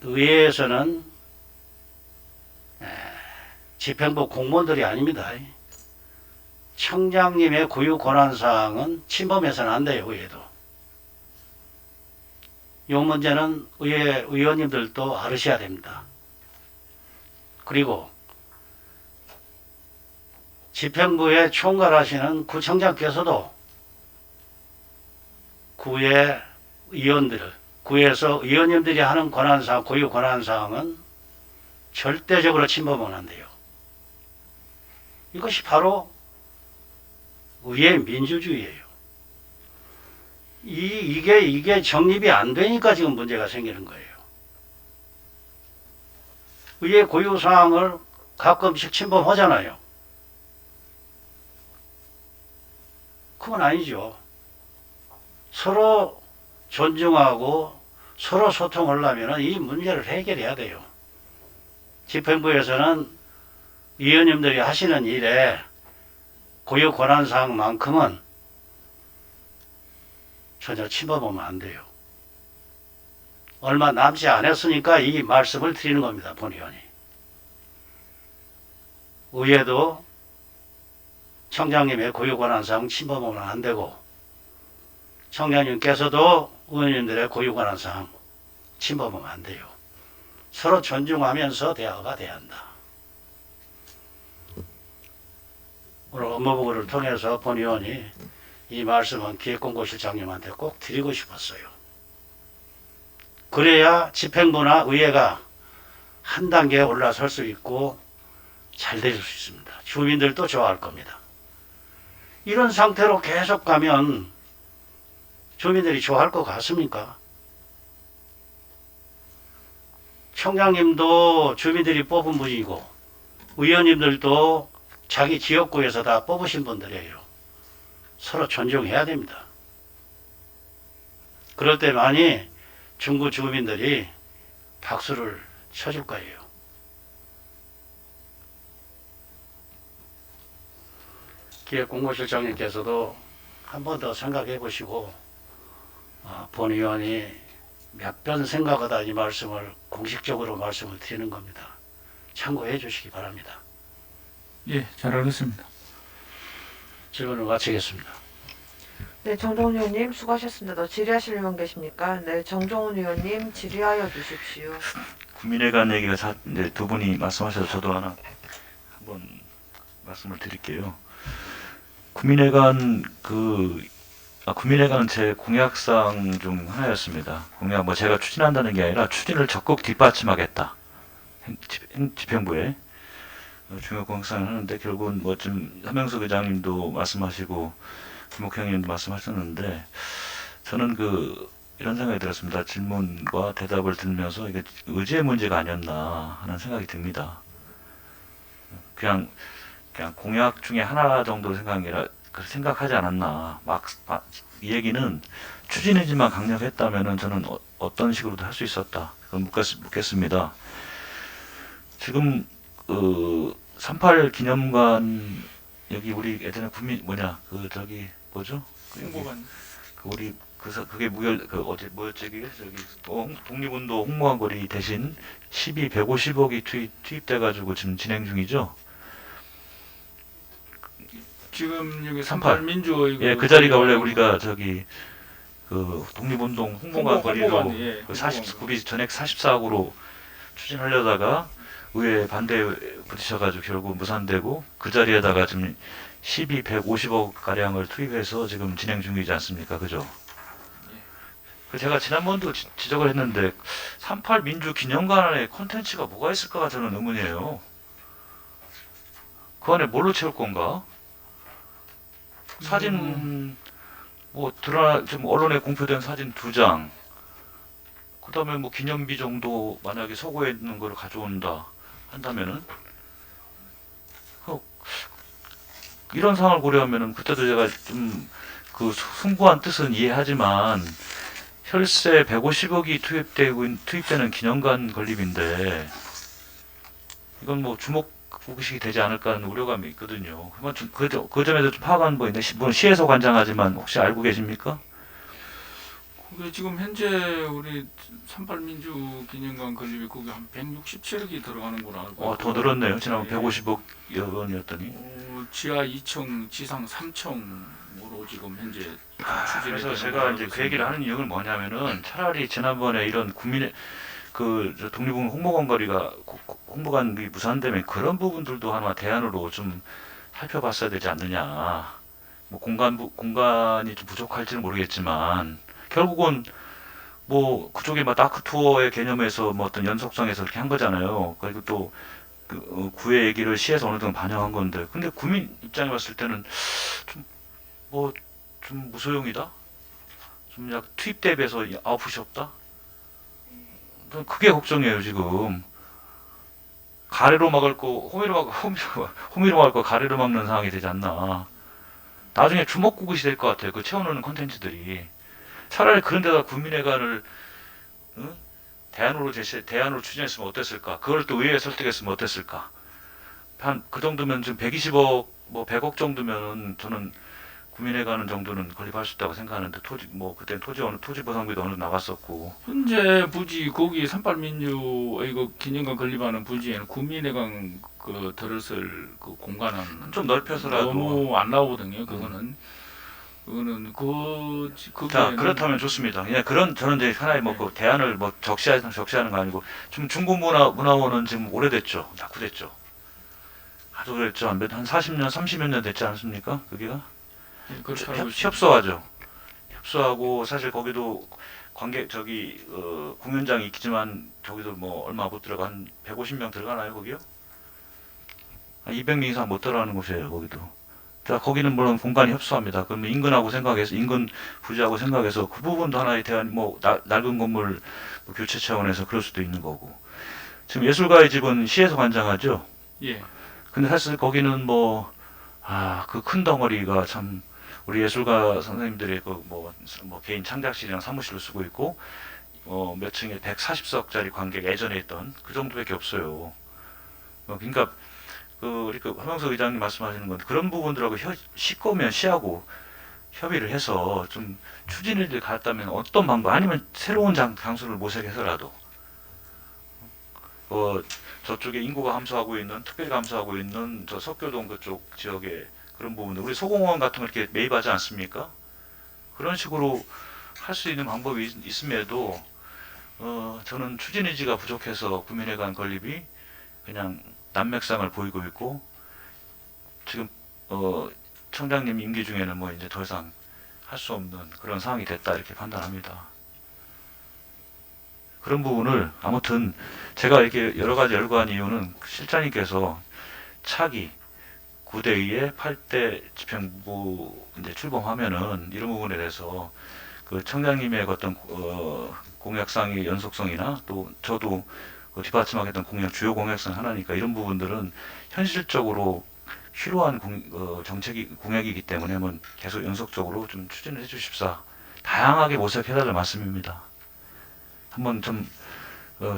S5: 의회에서는 집행부 공무원들이 아닙니다. 청장님의 고유 권한사항은 침범해서는 안 돼요, 의회도. 이 문제는 의회 의원님들도 알으셔야 됩니다. 그리고 집행부에 총괄하시는 구청장께서도 구의 의원들, 구에서 의원님들이 하는 권한사항, 고유 권한사항은 절대적으로 침범은 안 돼요. 이것이 바로 의회 민주주의예요. 이게 정립이 안 되니까 지금 문제가 생기는 거예요. 의회 고유사항을 가끔씩 침범하잖아요. 그건 아니죠. 서로 존중하고 서로 소통하려면 이 문제를 해결해야 돼요. 집행부에서는 위원님들이 하시는 일에 고유 권한사항만큼은 전혀 침범하면 안 돼요. 얼마 남지 않았으니까 이 말씀을 드리는 겁니다. 본 의원이. 의회도 청장님의 고유 권한사항 침범하면 안 되고 청장님께서도 의원님들의 고유 권한사항 침범하면 안 돼요. 서로 존중하면서 대화가 돼야 한다. 오늘 업무보고를 통해서 본 의원이 이 말씀은 기획공고실장님한테 꼭 드리고 싶었어요. 그래야 집행부나 의회가 한 단계 올라설 수 있고 잘 될 수 있습니다. 주민들도 좋아할 겁니다. 이런 상태로 계속 가면 주민들이 좋아할 것 같습니까? 청장님도 주민들이 뽑은 분이고 의원님들도 자기 지역구에서 다 뽑으신 분들이에요. 서로 존중해야 됩니다. 그럴 때만이 중구 주민들이 박수를 쳐줄 거예요. 기획공모실장님께서도 한 번 더 생각해 보시고 본 의원이 몇 번 생각하다 이 말씀을 공식적으로 말씀을 드리는 겁니다. 참고해 주시기 바랍니다.
S2: 예, 잘 알겠습니다.
S5: 질문을 마치겠습니다.
S1: 네, 정종훈 의원님 수고하셨습니다. 더 질의하실 의원 계십니까? 네, 정종훈 의원님 질의하여 주십시오.
S4: 국민회관 얘기가 이제 두 분이 말씀하셔서 저도 하나 한번 말씀을 드릴게요. 국민회관 국민회관은 제 공약사항 중 하나였습니다. 공약 뭐 제가 추진한다는 게 아니라 추진을 적극 뒷받침하겠다. 집행부에 중요 공약사항을 하는데 결국은 뭐 좀 한명숙 의장님도 말씀하시고 김옥형님도 말씀하셨는데 저는 이런 생각이 들었습니다. 질문과 대답을 들으면서 이게 의지의 문제가 아니었나 하는 생각이 듭니다. 그냥 공약 중에 하나 정도로 생각하지 않았나. 이 얘기는 추진의지만 강력했다면은 저는 어떤 식으로도 할 수 있었다. 그건 묻겠습니다. 지금 38 기념관 여기 우리 예전에
S2: 홍보관.
S4: 그게 뭐였지 그게 독립운동 홍보관 거리 대신 150억이 투입돼가지고 지금 진행 중이죠.
S2: 지금 여기
S4: 38
S2: 38민주
S4: 예, 그 자리가 원래 우리가 독립운동 홍보관 거리로
S2: 홍보관, 예,
S4: 49비 전액 44억으로 추진하려다가 의회 반대에 부딪혀가지고 결국 무산되고 그 자리에다가 지금 150억 가량을 투입해서 지금 진행 중이지 않습니까? 그죠? 제가 지난번도 지적을 했는데 38 민주 기념관에 콘텐츠가 뭐가 있을까가 저는 의문이에요. 그 안에 뭘로 채울 건가? 사진 지금 언론에 공표된 사진 2장, 그 다음에 기념비 정도 만약에 서고에 있는 걸 가져온다 한다면은 이런 상황을 고려하면은 그때도 제가 좀 숭고한 뜻은 이해하지만 혈세 150억이 투입되는 기념관 건립인데 이건 주목의식이 되지 않을까 하는 우려감이 있거든요. 그 점에서 좀 파악한 거 있는데 물론 시에서 관장하지만 혹시 알고 계십니까?
S2: 그게 지금 현재 우리 38민주 기념관 건립이 그게 한 167억이 들어가는 걸로 알고
S4: 더 늘었네요. 지난번
S2: 예.
S4: 150억 원이었더니.
S2: 지하 2층, 지상 3층으로 지금 현재 추진이
S4: 그래서
S2: 되는
S4: 제가
S2: 걸로
S4: 이제
S2: 알고
S4: 그 얘기를
S2: 있습니다.
S4: 하는 이유는 뭐냐면은 차라리 지난번에 이런 국민의 독립운동 홍보관 거리가 홍보관이 무산되면 그런 부분들도 하나 대안으로 좀 살펴봤어야 되지 않느냐. 공간이 좀 부족할지는 모르겠지만 결국은 그쪽에 다크 투어의 개념에서 어떤 연속성에서 이렇게 한 거잖아요. 그리고 또 구의 얘기를 시에서 어느 정도 반영한 건데, 근데 구민 입장에 봤을 때는 좀 무소용이다. 좀 약 투입 대비해서 아웃풋이 없다. 그게 걱정이에요 지금. 가래로 막을 거 호미로 막을 거 가래로 막는 상황이 되지 않나. 나중에 주먹구구시 될 것 같아요. 채워놓는 콘텐츠들이. 차라리 그런 데다 국민회관을 대안으로 추진했으면 어땠을까? 그걸 또 의회에 설득했으면 어땠을까? 그 정도면 지금 120억, 100억 정도면 저는 국민회관 정도는 건립할 수 있다고 생각하는데 그때 토지 보상비도 어느 정도 나갔었고.
S2: 현재 부지 거기 38민주 이거 기념관 건립하는 부지에는 국민회관 들었을 공간은
S4: 좀 넓혀서라도.
S2: 너무 안 나오거든요. 그거는
S4: 자, 그렇다면 좋습니다. 저는 이제 하나의 대안을 적시하는 거 아니고, 지금 중고문화원은 지금 오래됐죠. 낙후됐죠. 아주 오래됐죠. 한 40년, 30여 년 됐지 않습니까? 거기가?
S2: 그렇게 알고 있습니다.
S4: 협소하죠. 협소하고, 사실 거기도 관객 공연장이 있지만 저기도 뭐 얼마 못 들어가 한 150명 들어가나요 거기요? 한 200명 이상 못 들어가는 곳이에요 거기도. 자 거기는 물론 공간이 협소합니다. 그러면 인근 부지하고 생각해서 그 부분도 하나에 대한 뭐 낡은 건물 뭐 교체 차원에서 그럴 수도 있는 거고. 지금 예술가의 집은 시에서 관장하죠.
S2: 예.
S4: 근데 사실 거기는 그 큰 덩어리가 참 우리 예술가 선생님들이 뭐 개인 창작실이랑 사무실로 쓰고 있고 몇 층에 140석짜리 관객 예전에 있던 그 정도밖에 없어요. 그러니까 우리 황명석 의장님 말씀하시는 건 그런 부분들하고 시거면 시하고 협의를 해서 좀 추진을 갔다면 어떤 방법 아니면 새로운 장소를 모색해서라도 저쪽에 인구가 감소하고 있는 특별히 감소하고 있는 저 석교동 그쪽 지역에 그런 부분들 우리 소공원 같은 걸 이렇게 매입하지 않습니까? 그런 식으로 할 수 있는 방법이 있음에도 저는 추진 의지가 부족해서 구민회관 건립이 그냥 난맥상을 보이고 있고 지금 청장님 임기 중에는 뭐 이제 더 이상 할 수 없는 그런 상황이 됐다 이렇게 판단합니다. 그런 부분을 아무튼 제가 이렇게 여러 가지 열거한 이유는 실장님께서 차기 9대2에 8대 집행부 이제 출범하면은 이런 부분에 대해서 그 청장님의 어떤 공약상의 연속성이나 또 저도 뒷받침하겠다는 주요 공약상 하나니까 이런 부분들은 현실적으로 필요한 공약이기 때문에 한번 계속 연속적으로 좀 추진을 해주십사. 다양하게 모색해달라는 말씀입니다. 한번 좀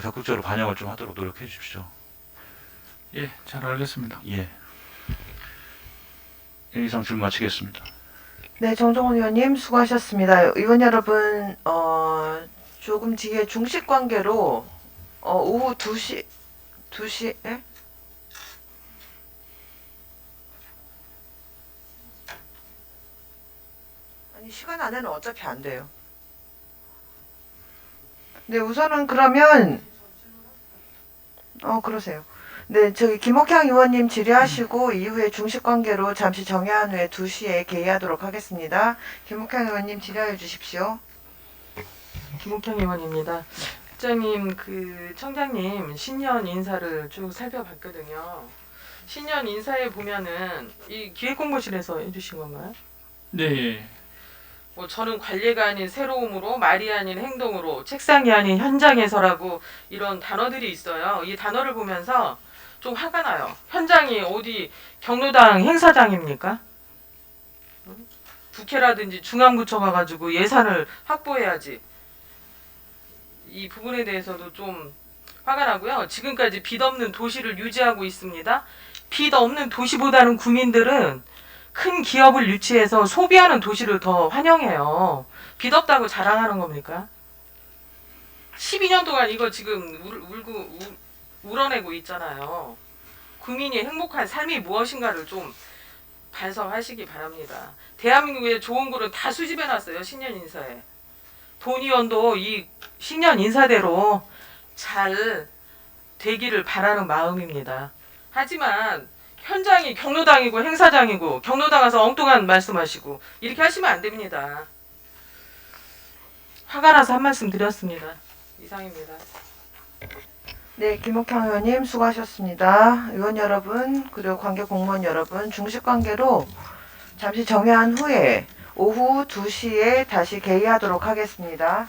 S4: 적극적으로 반영을 좀 하도록 노력해 주십시오.
S2: 예, 잘 알겠습니다.
S4: 예. 이상 질문 마치겠습니다.
S1: 네, 정종훈 의원님 수고하셨습니다. 의원 여러분, 조금 뒤에 중식 관계로 오후 2시에? 아니, 시간 안에는 어차피 안 돼요. 네, 우선은 그러면, 그러세요. 네, 저기 김옥향 의원님 질의하시고 이후에 중식 관계로 잠시 정해한 후에 2시에 개의하도록 하겠습니다. 김옥향 의원님 질의하여 주십시오.
S3: 김옥향 의원입니다. 국장님, 청장님 신년 인사를 쭉 살펴봤거든요. 신년 인사에 보면은 이 기획공모실에서 해주신 건가요?
S2: 네, 예.
S3: 뭐 저는 관례가 아닌 새로움으로 말이 아닌 행동으로 책상이 아닌 현장에서라고 이런 단어들이 있어요. 이 단어를 보면서 좀 화가 나요. 현장이 어디 경로당 행사장입니까? 국회라든지 중앙부처 가가지고 예산을 확보해야지. 이 부분에 대해서도 좀 화가 나고요. 지금까지 빚 없는 도시를 유지하고 있습니다. 빚 없는 도시보다는 국민들은 큰 기업을 유치해서 소비하는 도시를 더 환영해요. 빚 없다고 자랑하는 겁니까? 12년 동안 이거 지금 울어내고 있잖아요. 국민이 행복한 삶이 무엇인가를 좀 반성하시기 바랍니다. 대한민국의 좋은 글은 다 수집해놨어요. 신년 인사에. 돈의원도 이 신년 인사대로 잘 되기를 바라는 마음입니다. 하지만 현장이 경로당이고 행사장이고 경로당 가서 엉뚱한 말씀하시고 이렇게 하시면 안 됩니다. 화가 나서 한 말씀 드렸습니다. 이상입니다.
S1: 네, 김옥향 의원님 수고하셨습니다. 의원 여러분, 그리고 관계 공무원 여러분, 중식 관계로 잠시 정회한 후에 오후 2시에 다시 개의하도록 하겠습니다.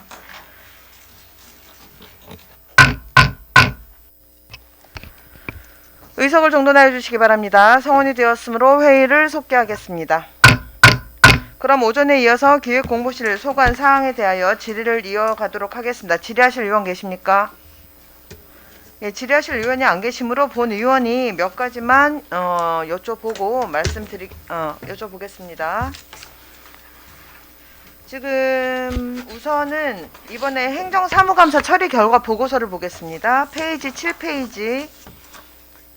S1: 의석을 정돈하여 주시기 바랍니다. 성원이 되었으므로 회의를 속개하겠습니다. 그럼 오전에 이어서 기획공보실 소관 사항에 대하여 질의를 이어가도록 하겠습니다. 질의하실 의원 계십니까? 예, 질의하실 의원이 안 계시므로 본 의원이 몇 가지만 여쭤보고 여쭤보겠습니다. 지금 우선은 이번에 행정사무감사 처리 결과 보고서를 보겠습니다. 페이지 7페이지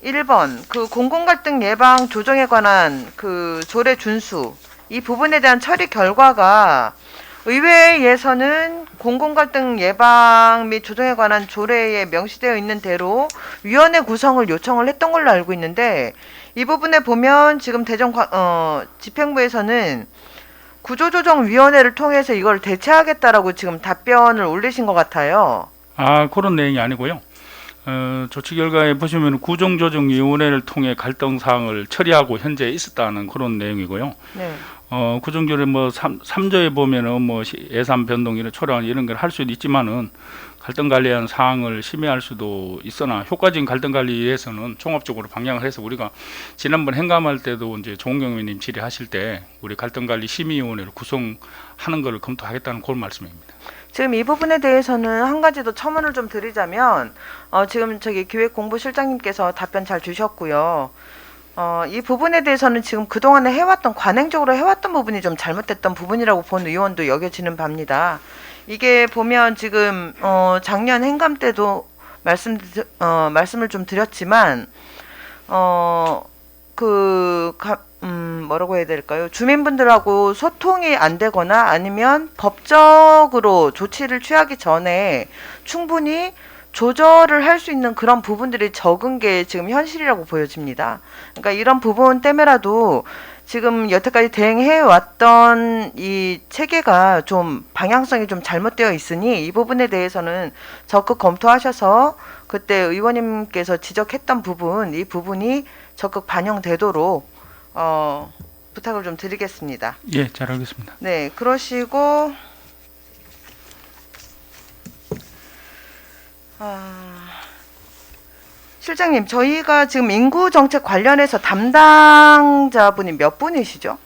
S1: 1번 공공갈등 예방 조정에 관한 조례 준수 이 부분에 대한 처리 결과가 의회에서는 공공갈등 예방 및 조정에 관한 조례에 명시되어 있는 대로 위원회 구성을 요청을 했던 걸로 알고 있는데 이 부분에 보면 지금 집행부에서는 구조조정위원회를 통해서 이걸 대체하겠다라고 지금 답변을 올리신 것 같아요.
S2: 아, 그런 내용이 아니고요. 조치 결과에 보시면 구정조정위원회를 통해 갈등 사항을 처리하고 현재 있었다는 그런 내용이고요.
S1: 네.
S2: 구정조를 뭐 3조에 보면은 뭐 예산 변동이나 초래한 이런 걸 할 수도 있지만은 갈등 관리한 사항을 심의할 수도 있으나 효과적인 갈등 관리에 위해서는 종합적으로 방향을 해서 우리가 지난번 행감할 때도 이제 조은경 의원님 질의하실 때 우리 갈등 관리 심의위원회를 구성하는 것을 검토하겠다는 그런 말씀입니다.
S1: 지금 이 부분에 대해서는 한 가지 더 첨언을 좀 드리자면 지금 저기 기획공보실장님께서 답변 잘 주셨고요. 이 부분에 대해서는 지금 그동안에 해왔던 관행적으로 해왔던 부분이 좀 잘못됐던 부분이라고 본 의원도 여겨지는 바입니다. 이게 보면 지금 작년 행감 때도 말씀을 좀 드렸지만 뭐라고 해야 될까요? 주민분들하고 소통이 안 되거나 아니면 법적으로 조치를 취하기 전에 충분히 조절을 할 수 있는 그런 부분들이 적은 게 지금 현실이라고 보여집니다. 그러니까 이런 부분 때문에라도 지금 여태까지 대행해 왔던 이 체계가 좀 방향성이 좀 잘못되어 있으니 이 부분에 대해서는 적극 검토하셔서 그때 의원님께서 지적했던 부분, 이 부분이 적극 반영되도록 부탁을 좀 드리겠습니다.
S2: 예, 잘 알겠습니다.
S1: 네, 그러시고 실장님, 저희가 지금 인구 정책 관련해서 담당자분이 몇 분이시죠?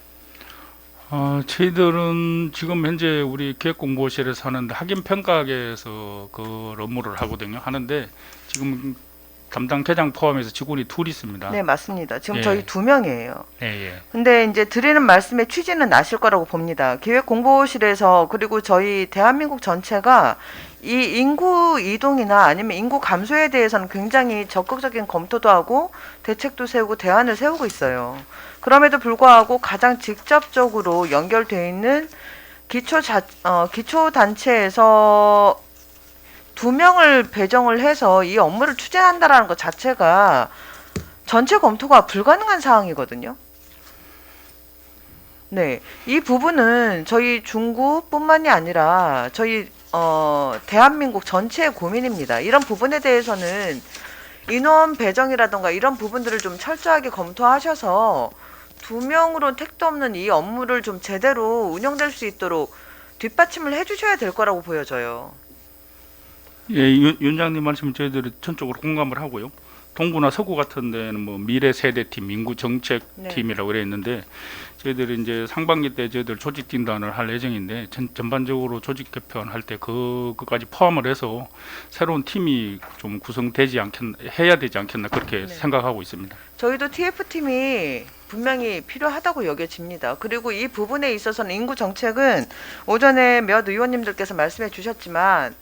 S2: 저희들은 지금 현재 우리 기획공보실에서 하는데 학인평가학에서 그 업무를 하거든요. 하는데 지금 담당 계장 포함해서 직원이 둘 있습니다.
S1: 네, 맞습니다. 지금
S2: 예.
S1: 저희 2명이에요.
S2: 예, 예.
S1: 근데 이제 드리는 말씀의 취지는 아실 거라고 봅니다. 기획공보실에서 그리고 저희 대한민국 전체가 이 인구 이동이나 아니면 인구 감소에 대해서는 굉장히 적극적인 검토도 하고 대책도 세우고 대안을 세우고 있어요. 그럼에도 불구하고 가장 직접적으로 연결되어 있는 기초단체에서 2명을 배정을 해서 이 업무를 추진한다라는 것 자체가 전체 검토가 불가능한 사항이거든요. 네, 이 부분은 저희 중구뿐만이 아니라 저희 대한민국 전체의 고민입니다. 이런 부분에 대해서는 인원 배정이라던가 이런 부분들을 좀 철저하게 검토하셔서 2명으로 택도 없는 이 업무를 좀 제대로 운영될 수 있도록 뒷받침을 해주셔야 될 거라고 보여져요.
S2: 예, 위원장님 말씀 저희들이 전적으로 공감을 하고요. 동구나 서구 같은 데는 뭐 미래 세대팀, 인구 정책 팀이라고 그래 있는데 저희들이 이제 상반기 때 저희들 조직 진단을 할 예정인데 전반적으로 조직 개편할 때 그까지 포함을 해서 새로운 팀이 좀 구성되지 해야 되지 않겠나 그렇게 생각하고 있습니다.
S1: 저희도 TF팀이 분명히 필요하다고 여겨집니다. 그리고 이 부분에 있어서는 인구 정책은 오전에 몇 의원님들께서 말씀해 주셨지만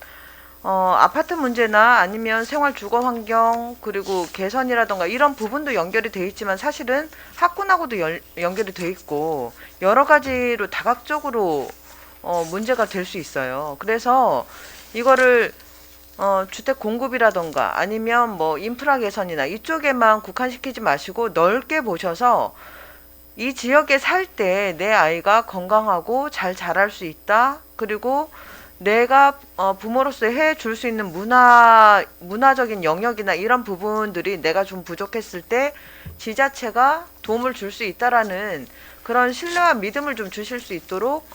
S1: 아파트 문제나 아니면 생활 주거 환경 그리고 개선이라던가 이런 부분도 연결이 돼 있지만 사실은 학군하고도 연결이 돼 있고 여러 가지로 다각적으로 문제가 될 수 있어요. 그래서 이거를 주택 공급이라던가 아니면 뭐 인프라 개선이나 이쪽에만 국한시키지 마시고 넓게 보셔서 이 지역에 살 때 내 아이가 건강하고 잘 자랄 수 있다. 그리고 내가 부모로서 해줄 수 있는 문화적인 영역이나 이런 부분들이 내가 좀 부족했을 때 지자체가 도움을 줄 수 있다라는 그런 신뢰와 믿음을 좀 주실 수 있도록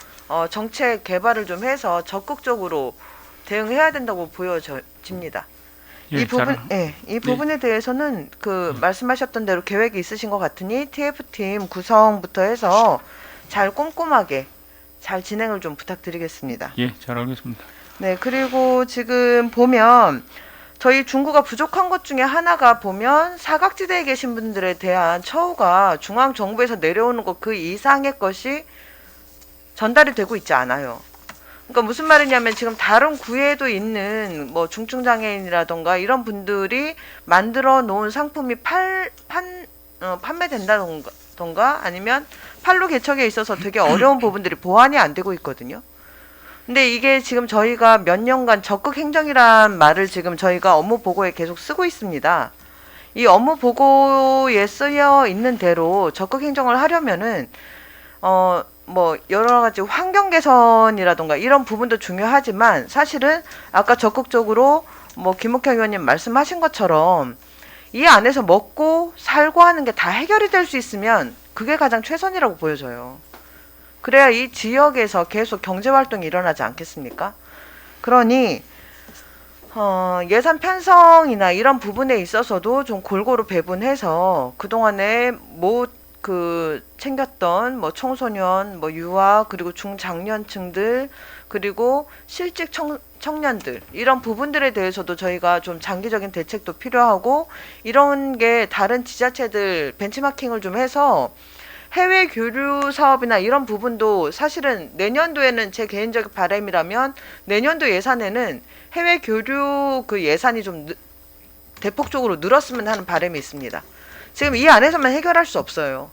S1: 정책 개발을 좀 해서 적극적으로 대응해야 된다고 보여집니다.
S2: 예,
S1: 이 부분에 대해서는 말씀하셨던 대로 계획이 있으신 것 같으니 TF팀 구성부터 해서 잘 꼼꼼하게 잘 진행을 좀 부탁드리겠습니다.
S2: 예, 잘 알겠습니다.
S1: 네, 그리고 지금 보면 저희 중구가 부족한 것 중에 하나가 보면 사각지대에 계신 분들에 대한 처우가 중앙정부에서 내려오는 것 그 이상의 것이 전달이 되고 있지 않아요. 그러니까 무슨 말이냐면 지금 다른 구에도 있는 뭐 중증장애인이라던가 이런 분들이 만들어 놓은 상품이 판매된다던가 아니면 판로 개척에 있어서 되게 어려운 부분들이 보완이 안 되고 있거든요. 근데 이게 지금 저희가 몇 년간 적극 행정이란 말을 지금 저희가 업무 보고에 계속 쓰고 있습니다. 이 업무 보고에 쓰여 있는 대로 적극 행정을 하려면은 뭐 여러 가지 환경 개선이라던가 이런 부분도 중요하지만 사실은 아까 적극적으로 뭐 김옥형 의원님 말씀하신 것처럼 이 안에서 먹고 살고 하는 게 다 해결이 될 수 있으면 그게 가장 최선이라고 보여져요. 그래야 이 지역에서 계속 경제 활동이 일어나지 않겠습니까? 그러니 예산 편성이나 이런 부분에 있어서도 좀 골고루 배분해서 그동안에 챙겼던 뭐 청소년, 뭐 유아, 그리고 중장년층들, 그리고 실직 청년들 이런 부분들에 대해서도 저희가 좀 장기적인 대책도 필요하고 이런 게 다른 지자체들 벤치마킹을 좀 해서 해외 교류 사업이나 이런 부분도 사실은 내년도에는 제 개인적인 바람이라면 내년도 예산에는 해외 교류 그 예산이 좀 대폭적으로 늘었으면 하는 바람이 있습니다. 지금 이 안에서만 해결할 수 없어요.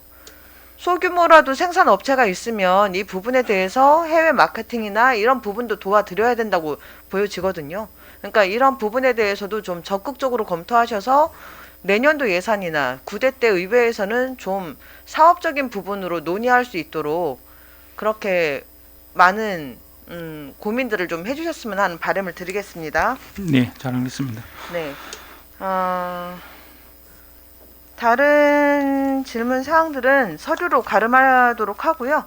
S1: 소규모라도 생산업체가 있으면 이 부분에 대해서 해외 마케팅이나 이런 부분도 도와드려야 된다고 보여지거든요. 그러니까 이런 부분에 대해서도 좀 적극적으로 검토하셔서 내년도 예산이나 9대 때 의회에서는 좀 사업적인 부분으로 논의할 수 있도록 그렇게 많은 고민들을 좀 해주셨으면 하는 바람을 드리겠습니다.
S2: 네, 잘 알겠습니다.
S1: 네. 다른 질문 사항들은 서류로 가름하도록 하고요.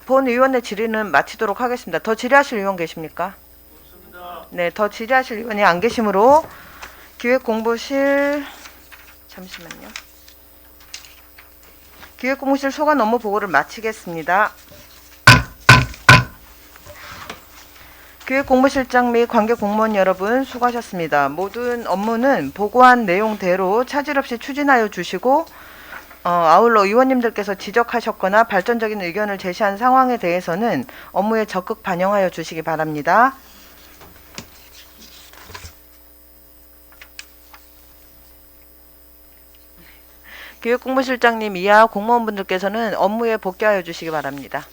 S1: 본 의원의 질의는 마치도록 하겠습니다. 더 질의하실 의원 계십니까? 네, 더 질의하실 의원이 안 계시므로 기획공보실 잠시만요. 기획공보실 소관 업무 보고를 마치겠습니다. 기획공보실장 및 관계 공무원 여러분 수고하셨습니다. 모든 업무는 보고한 내용대로 차질 없이 추진하여 주시고 아울러 의원님들께서 지적하셨거나 발전적인 의견을 제시한 상황에 대해서는 업무에 적극 반영하여 주시기 바랍니다. 기획공보실장님 이하 공무원분들께서는 업무에 복귀하여 주시기 바랍니다.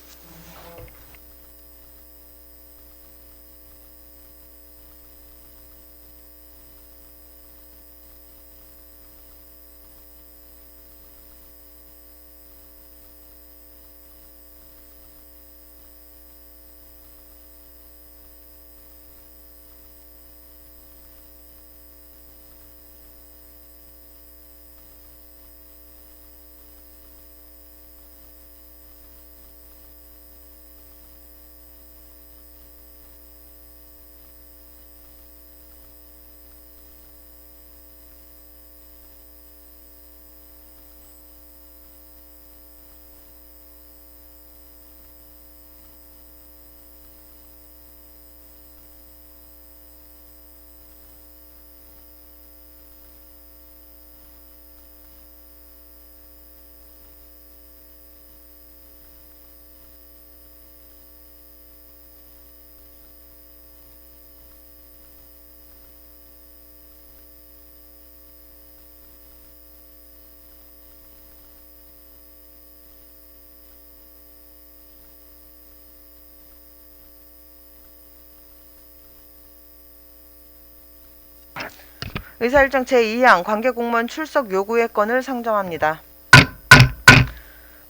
S1: 의사일정 제2항 관계공무원 출석 요구의 건을 상정합니다.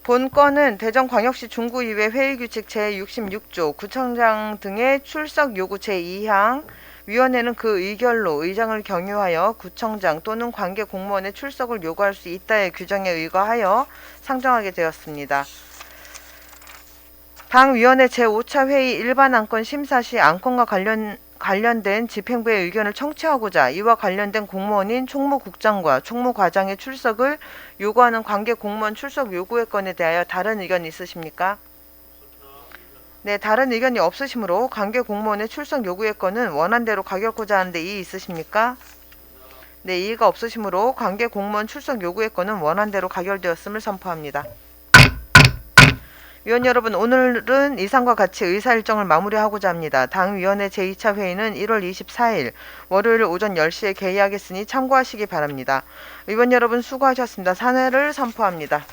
S1: 본 건은 대전광역시 중구의회 회의규칙 제66조 구청장 등의 출석 요구 제2항 위원회는 그 의결로 의장을 경유하여 구청장 또는 관계공무원의 출석을 요구할 수 있다의 규정에 의거하여 상정하게 되었습니다. 당 위원회 제5차 회의 일반 안건 심사 시 안건과 관련된 집행부의 의견을 청취하고자 이와 관련된 공무원인 총무국장과 총무과장의 출석을 요구하는 관계공무원 출석 요구의 건에 대하여 다른 의견이 있으십니까? 네, 다른 의견이 없으시므로 관계공무원의 출석 요구의 건은 원안대로 가결코자 하는데 이의 있으십니까? 네, 이의가 없으시므로 관계공무원 출석 요구의 건은 원안대로 가결되었음을 선포합니다. 위원 여러분, 오늘은 이상과 같이 의사일정을 마무리하고자 합니다. 당위원회 제2차 회의는 1월 24일 월요일 오전 10시에 개의하겠으니 참고하시기 바랍니다. 의원 여러분 수고하셨습니다. 사내를 선포합니다.